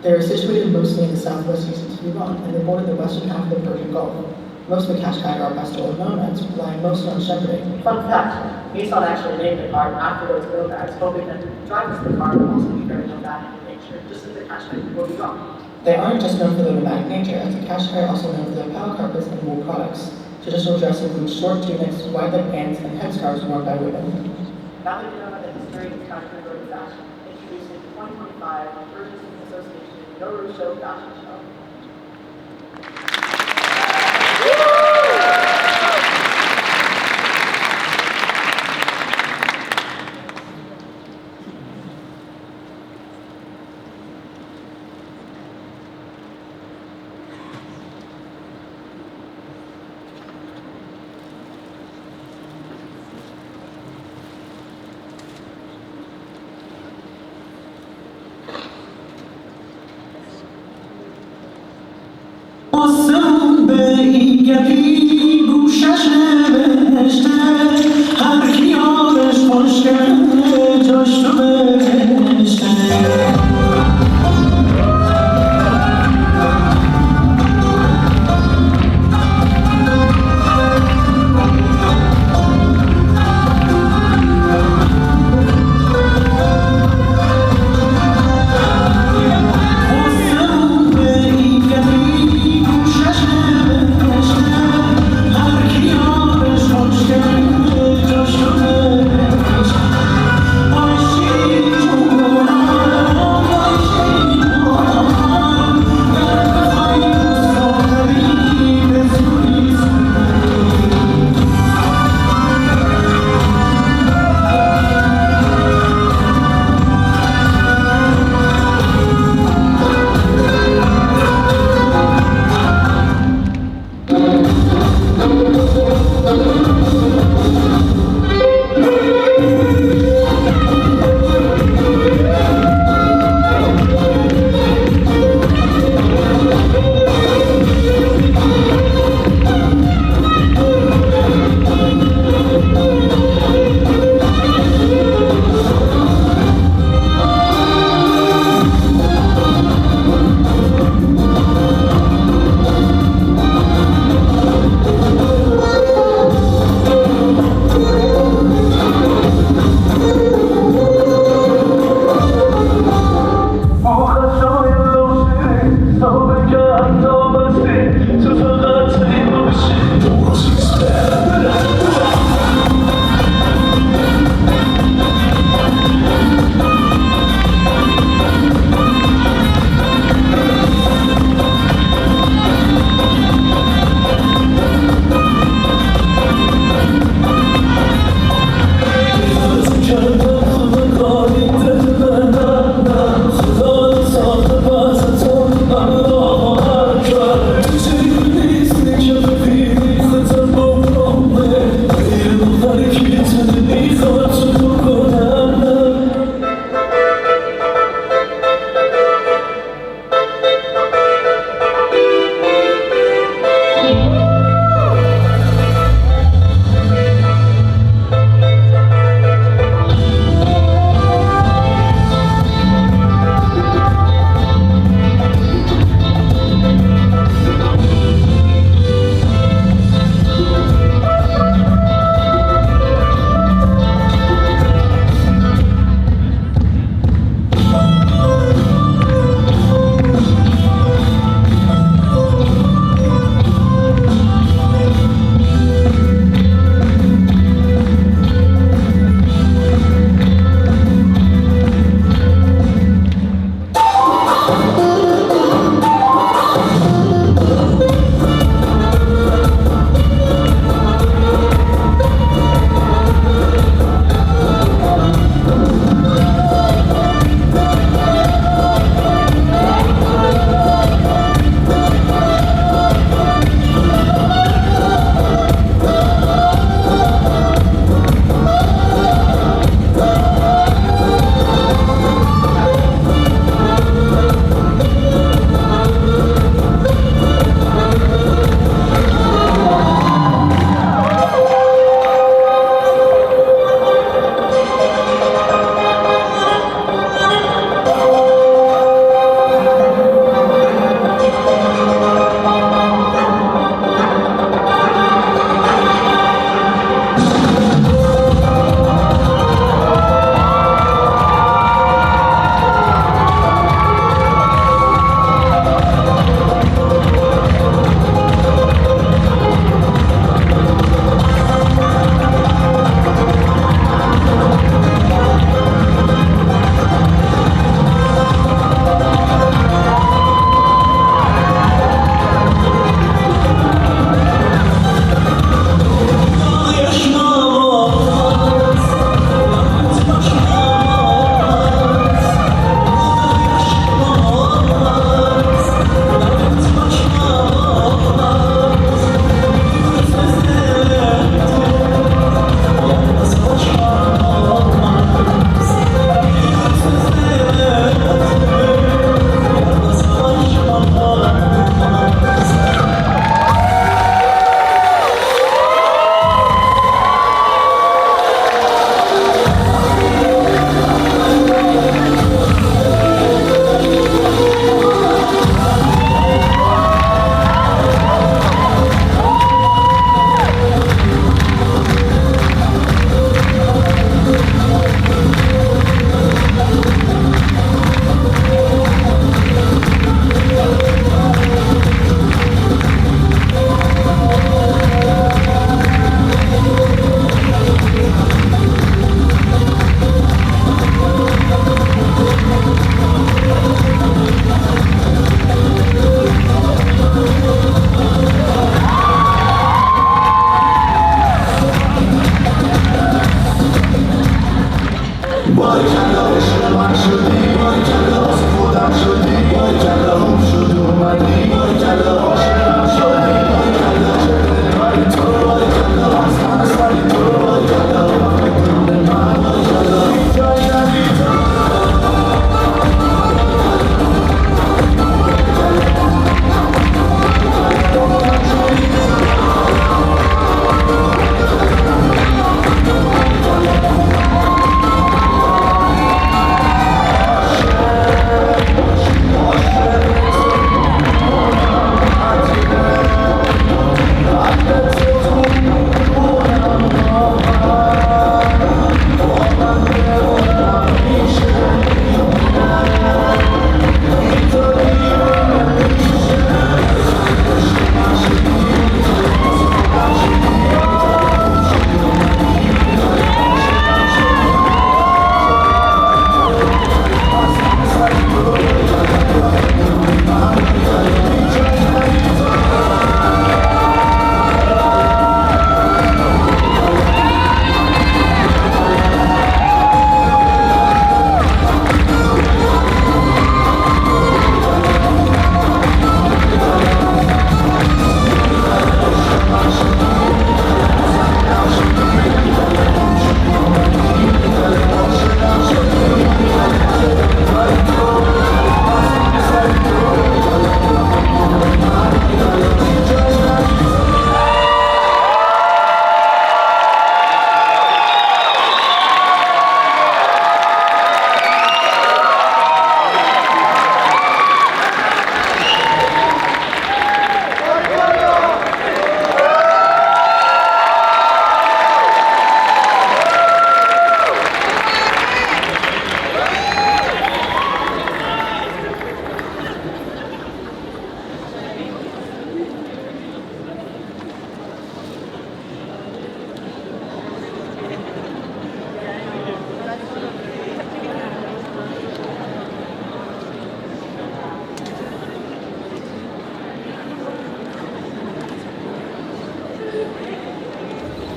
Speaker 3: They are situated mostly in the southwest east of Iran, and they border the western half of the Persian Gulf.
Speaker 14: Most of the Qashqai are pastoral nomads, relying mostly on shepherding.
Speaker 15: Fun fact, Nissan actually named the car after those nomads, hoping that the drivers of the car would also be very nomadic in nature, just as the Qashqai people be wrong.
Speaker 14: They aren't just known for their nomadic nature, as the Qashqai are also known for their paddle carpets and wool products. Traditional dress includes short tunics, wide-leg pants, and headscarves worn by women.
Speaker 15: Now that you know the history of Qashqai Road fashion, introducing the 2025 Urgency Association Nowruz Show Fashion Show.
Speaker 8: آسمون به این گپی گوشش نوشته هر کی یارش خوش کرده جاش تو بهشته هر کی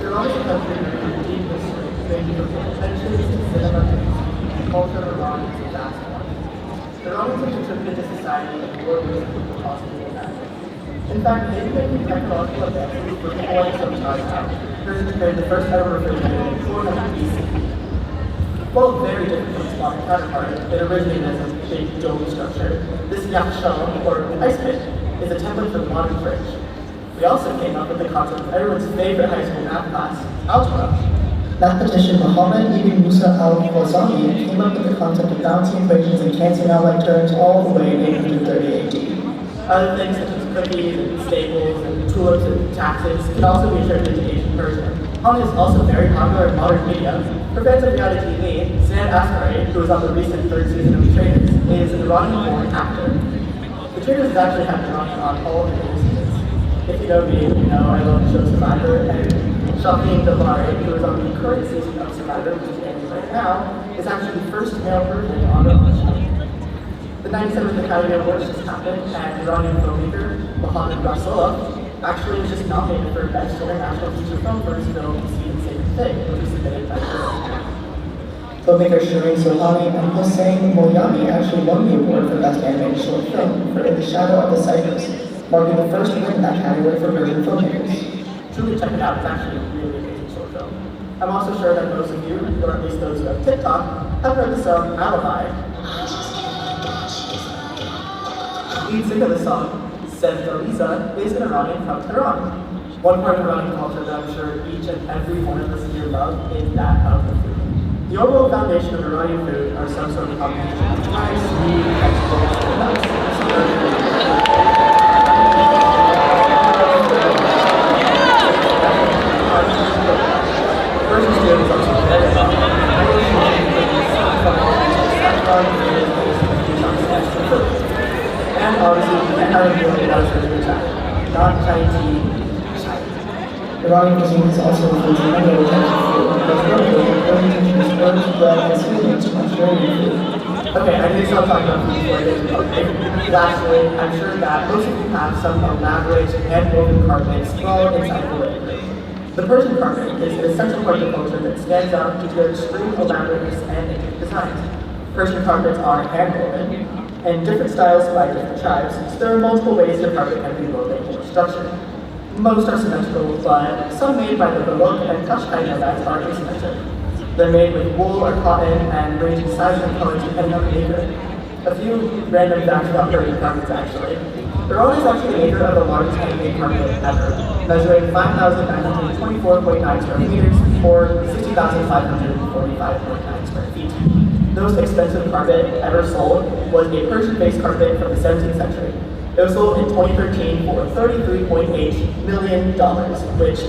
Speaker 15: Iran is a country with deep history, ranging from inventions to cinema and culture of Iran is a vast one. Iranians have contributed to society in more ways than we could possibly imagine. In fact, they've made technological advances for quite some time now. Created the first ever refrigerator in 400 BC. While very different from its modern counterpart, it originated as a big dome structure. This Eshgh, or ice pick, is a template for the modern fridge. We also came up with the concept of everyone's favorite high school math class, algebra.
Speaker 14: Mathematician Muhammad ibn Musa al-Fawzani came up with the concept of balancing equations and canceling out like terms all the way in 830 AD.
Speaker 15: Other things such as cookies and staples and tulips and taxes can also be attributed to ancient Persia. Hong is also very popular in modern media. For fans of reality TV, Sam Asghari, who was on the recent third season of The Traitors, is an Iranian-born actor. The Traitors has actually had Iranian on all of the seasons. If you know me, you know I love the show Survivor, and Shaheen Davari, who is on the current season of Survivor, which is ending right now, is actually the first male Persian on the show. The 97th Academy Awards just happened, and Iranian filmmaker Mohammad Rasulov actually was just nominated for Best International Feature Film for his film See the Same Thing, which was submitted by
Speaker 14: Filmmaker Shireen Sohani and Hossein Moyami actually won the award for Best Animated Short Film for In the Shadow of the Cypress, marking the first win in that category for Persian filmmakers.
Speaker 15: Truly check it out, it's actually a really amazing short film. I'm also sure that most of you, or at least those who have TikTok, have heard the song Alibi. The lead singer of the song, Sevdaliza, is an Iranian from Tehran. One part of Iranian culture that I'm sure each and every one of us here love is that of the food. The overall foundation of Iranian food are some sort of combination of rice, meat, vegetables, and nuts. Persian stew is also very common. And obviously, you can't have a meal without serving chai. Not chai tea, chai.
Speaker 14: Iranian cuisine is also includes a number of Egyptian food, but early indigenous herbs, bread, and seasonings from Australian food.
Speaker 15: Okay, I need to stop talking about food before I get into it. Lastly, I'm sure that most of you have some elaborate hand-woven carpets thrown inside the living room. The Persian carpet is an essential part of the culture that stands out due to their extreme elaborateness and intricate designs. Persian carpets are hand-woven, and different styles by different tribes, so there are multiple ways your carpet can be woven or structured. Most are symmetrical, but some made by the Baroque and Kashkai nomads are asymmetric. They're made with wool or cotton and range in size and color depending on the maker. A few random facts about Persian carpets actually. Iran is actually the maker of the largest handmade carpet ever, measuring 5,924.9 square meters or 60,545.9 square feet. The most expensive carpet ever sold was a Persian-based carpet from the 17th century. It was sold in 2013 for $33.8 million, which is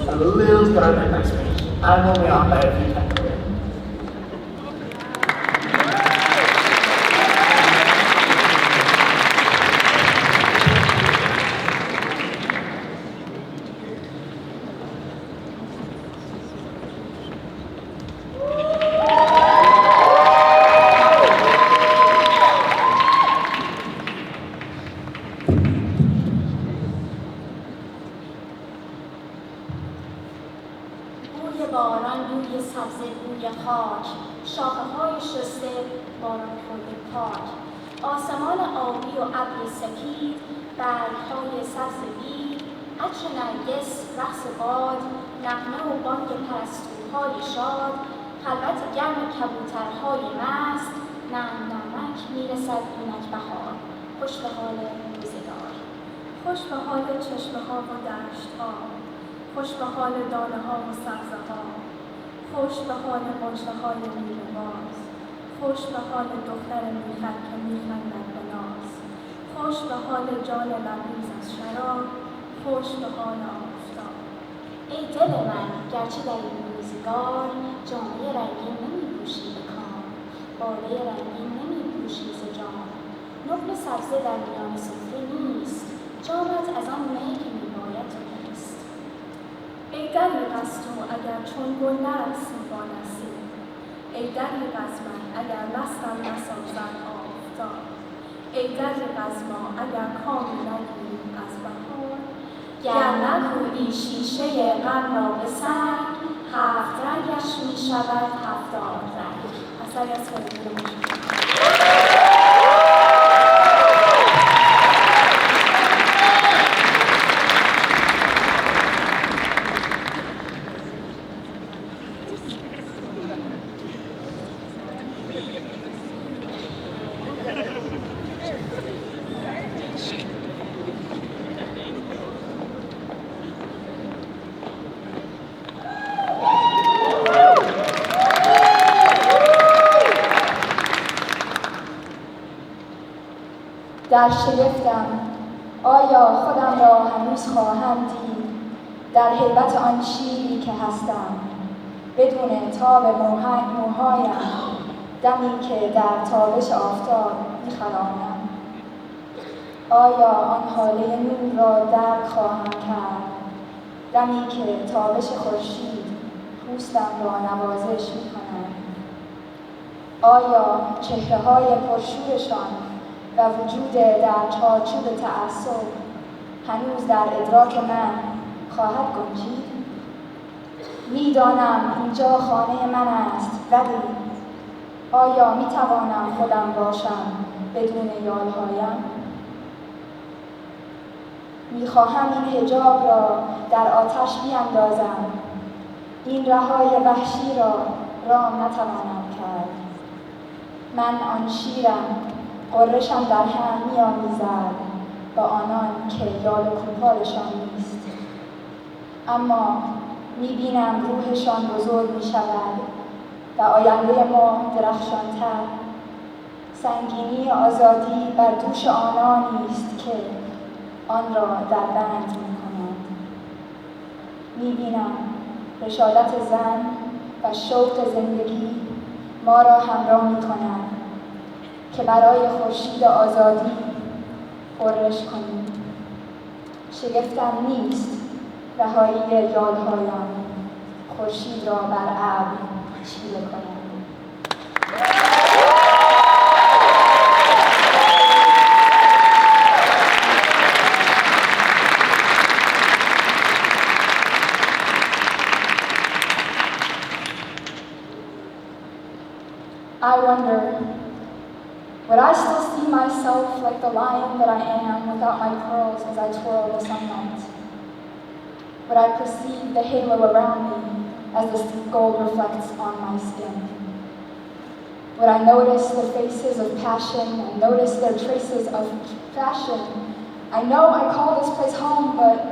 Speaker 15: a little bit out of my price range. I'm only off by a few $10 million.
Speaker 4: بوی باران، بوی سبزه، بوی خاک، شاخه‌های شسته، باران خورده پاک، آسمان آبی و ابر سپید، برگ‌های سبز بید، عطر نرگس، رقص باد، نغمه و بانگ پرستوهای شاد، خلوت گرم کبوترهای مست، نرم نرمک میرسد اینک بهار، خوش به حال روزگار، خوش به حال چشمه‌ها و دشت‌ها، خوش به حال دانه‌ها و سبزه‌ها، خوش به حال مژده‌های نیمه‌باز، خوش به حال دختر میخک که میخندد به ناز، خوش به حال جان لبریز از شراب، خوش به حال آفتاب. ای دل من، گرچه در این روزگار جامه رنگین نمی‌پوشی به کام، باده رنگین نمی‌پوشی ز جام، نقل سبزه در میان سفره نیست، جامت از آن می که میباید تو نیست. ای دریغ از تو اگر چون گل نرقصی با نسیم، ای دریغ از من اگر مستم نسازد آفتاب، ای دریغ از ما اگر کامی نگیریم از بهار، گر نکوبی شیشه غم را به سنگ، هفت رنگش میشود 70 رنگ. اثری از فریدون مشکل.
Speaker 16: در شگفتم، آیا خودم را هنوز خواهم دید در هیبت آن شیری که هستم، بدون تاب موهایم، دمی که در تابش آفتاب می‌خرامم. آیا آن هاله نور را درک خواهم کرد، دمی که تابش خورشید پوستم را نوازش می‌کند. آیا چهره‌های پرشورشان و وجود در چارچوب تعصب هنوز در ادراک من خواهد گنجید؟ میدانم اینجا خانه من است، ولی آیا میتوانم خودم باشم بدون یادهایم؟ میخواهم این حجاب را در آتش بیاندازم، این رهای وحشی را رام نتوانم کرد. من آن شیرم، غرشم در هم می‌آمیزد با آنان که یال و کوپالشان نیست، اما می‌بینم روحشان بزرگ می‌شود و آینده ما درخشان‌تر. سنگینی آزادی بر دوش آنانی است که آن را در بند می‌کنند. می‌بینم رسالت زن و شوق زندگی ما را همراه می‌کنند که برای خورشید آزادی غرش کنیم. شگفتم نیست رهایی یادهایم، خورشید را بر ابر چیره کنم. I wonder Would I still see myself like the lion that I am without my curls as I twirl the sunlight? Would I perceive the halo around me as the gold reflects on my skin? Would I notice the faces of passion and notice their traces of fashion? I know I call this place home, but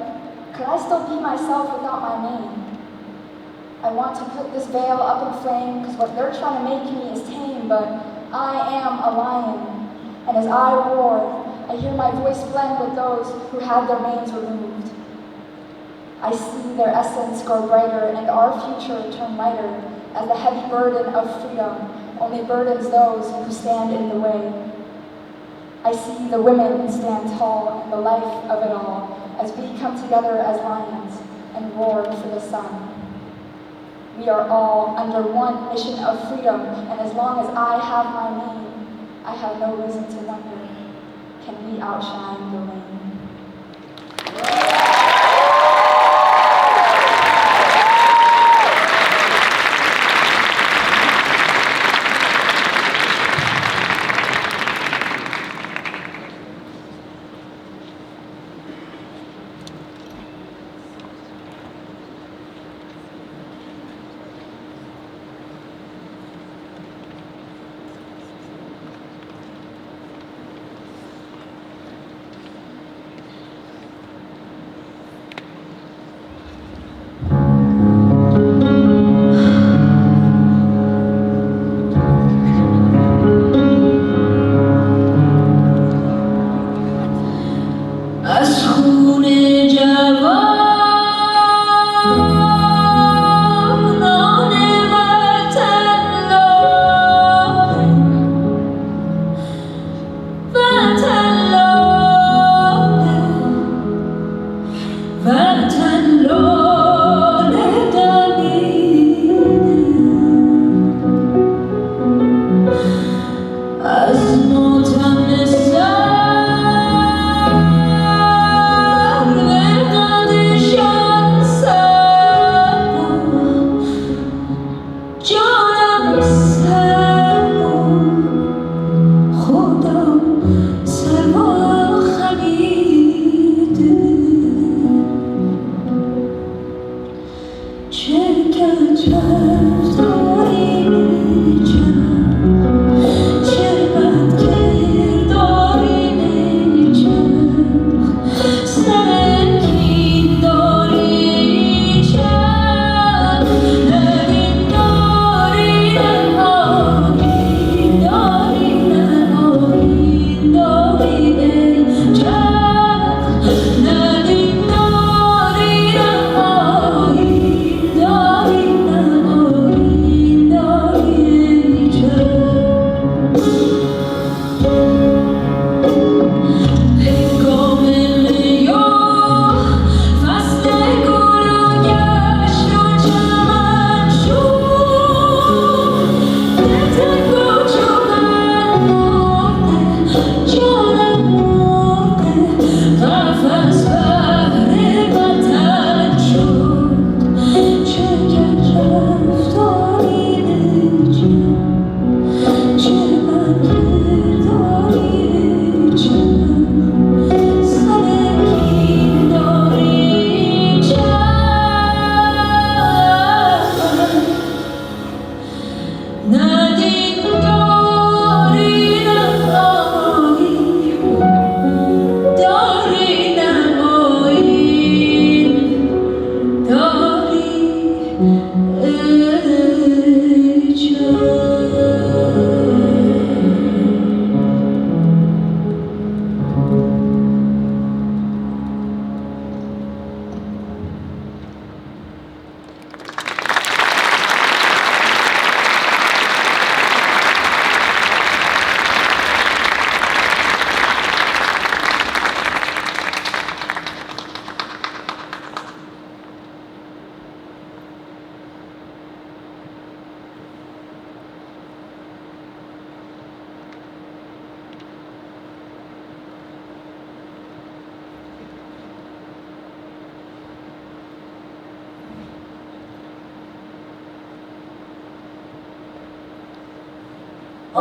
Speaker 16: could I still be myself without my name? I want to put this veil up in flame because what they're trying to make me is tame, but I am a lion. And as I roar, I hear my voice blend with those who had their manes removed. I see their essence grow brighter and our future turn lighter as the heavy burden of freedom only burdens those who stand in the way. I see the women stand tall in the life of it all as we come together as lions and roar for the sun. We are all under one mission of freedom, and as long as I have my name, I have no reason to wonder, can we outshine the rain?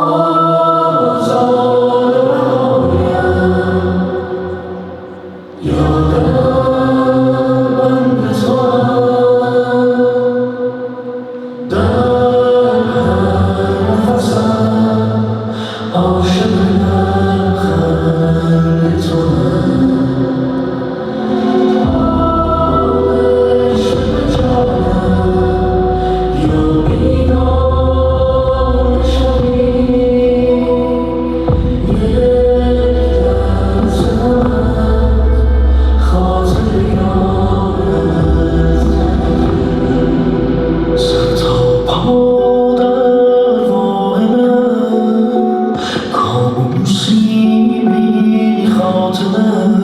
Speaker 8: Oh, لبخند تو آغوش به جانم یا بیدار شبی یک لحظه خاطر یارت سر تا پا در راه من خاموشی بی خاتمه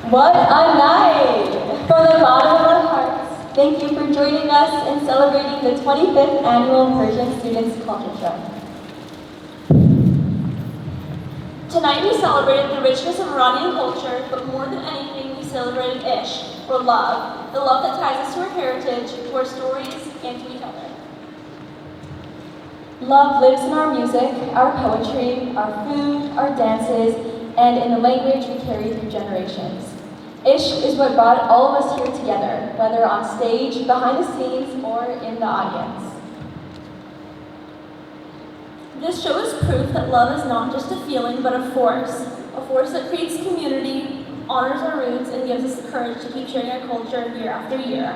Speaker 1: What a night! From the bottom of our hearts, thank you for joining us in celebrating the 25th Annual Persian Students Culture Show.
Speaker 2: Tonight we celebrated the richness of Iranian culture, but more than anything, we celebrated Eshgh, or love, the love that ties us to our heritage, to our stories, and to each other.
Speaker 1: Love lives in our music, our poetry, our food, our dances, and in the language we carry through generations. Eshgh is what brought all of us here together, whether on stage, behind the scenes, or in the audience.
Speaker 2: This show is proof that love is not just a feeling, but a force that creates community, honors our roots, and gives us the courage to keep sharing our culture year after year.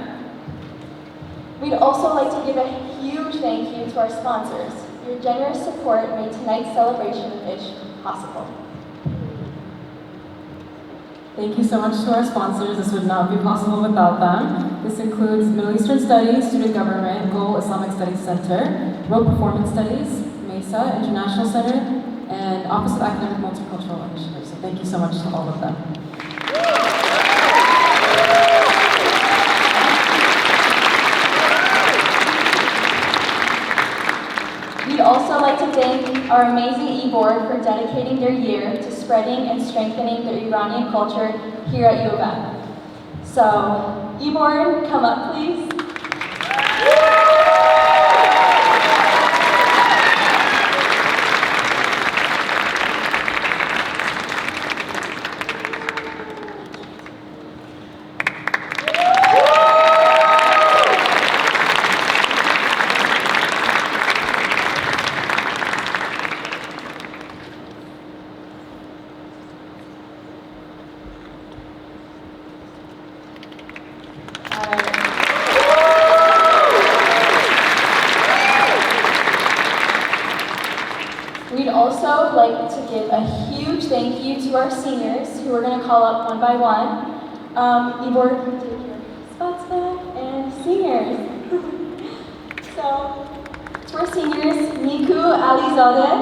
Speaker 1: We'd also like to give a huge thank you to our sponsors. Your generous support made tonight's celebration of Eshgh possible.
Speaker 13: Thank you so much to our sponsors. This would not be possible without them. This includes Middle Eastern Studies, Student Government, Goal Islamic Studies Center, World Performance Studies, MESA International Center, and Office of Academic Multicultural Initiatives. So thank you so much to all of them.
Speaker 1: We'd also like to thank our amazing e-board for dedicating their year to spreading and strengthening the Iranian culture here at U of M. So, e-board, come up please. We'd also like to give a huge thank you to our seniors, who we're going to call up one by one. Ivor, can you take your spots back? And seniors. So, to our seniors, Niku Alizadeh.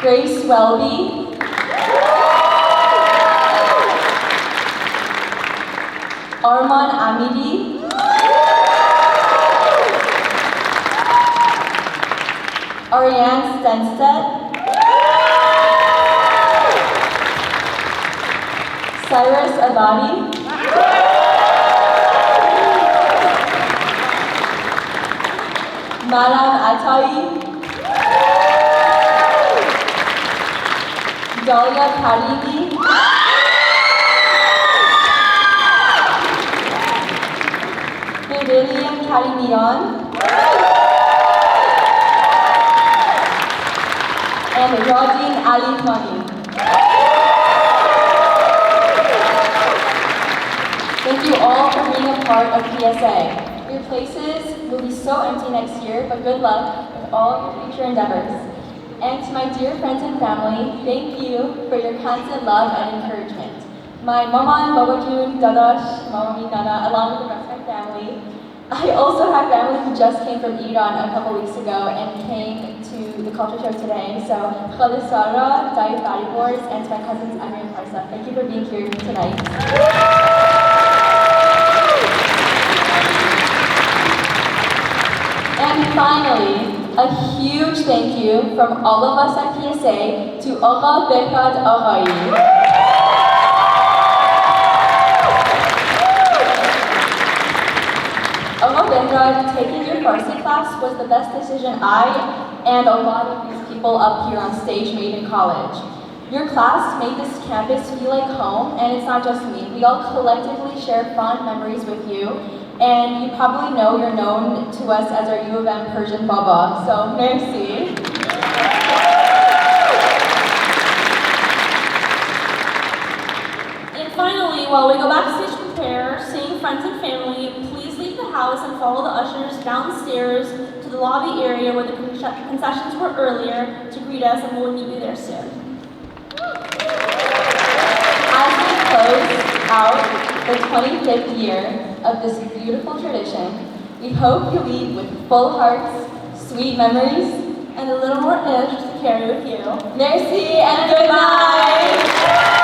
Speaker 1: Grace Welby. Arman Amidi. Ariane Stenstedt. Cyrus Abadi. Malam Atai. Dalia Karimi. William Karimian. And Rodin Ali Khani. Thank you all for being a part of PSA. Your places will be so empty next year, but good luck with all your future endeavors. And to my dear friends and family, thank you for your constant love and encouragement. My mama and babajun, dadash, mama nana, along with the rest of my family. I also have family who just came from Iran a couple weeks ago and came to the culture show today. So, Khalid Sara, Dai Faribors, and to my cousins Amir and Farsa. Thank you for being here tonight. And finally, a huge thank you from all of us at PSA to Agha Behrad Aghai. Agha Behrad, taking your Farsi class was the best decision I and a lot of these people up here on stage made in college. Your class made this campus feel like home, and it's not just me. We all collectively share fond memories with you, and you probably know you're known to us as our U of M Persian Baba, so merci.
Speaker 2: And finally, while we go backstage to prepare, seeing friends and family, please leave the house and follow the ushers downstairs to the lobby area where the concessions were earlier to greet us, and we'll meet you there soon.
Speaker 1: As we close out the 25th year of this beautiful tradition, we hope you leave with full hearts, sweet memories,
Speaker 2: and a little more ish to carry with you.
Speaker 1: Merci and good night.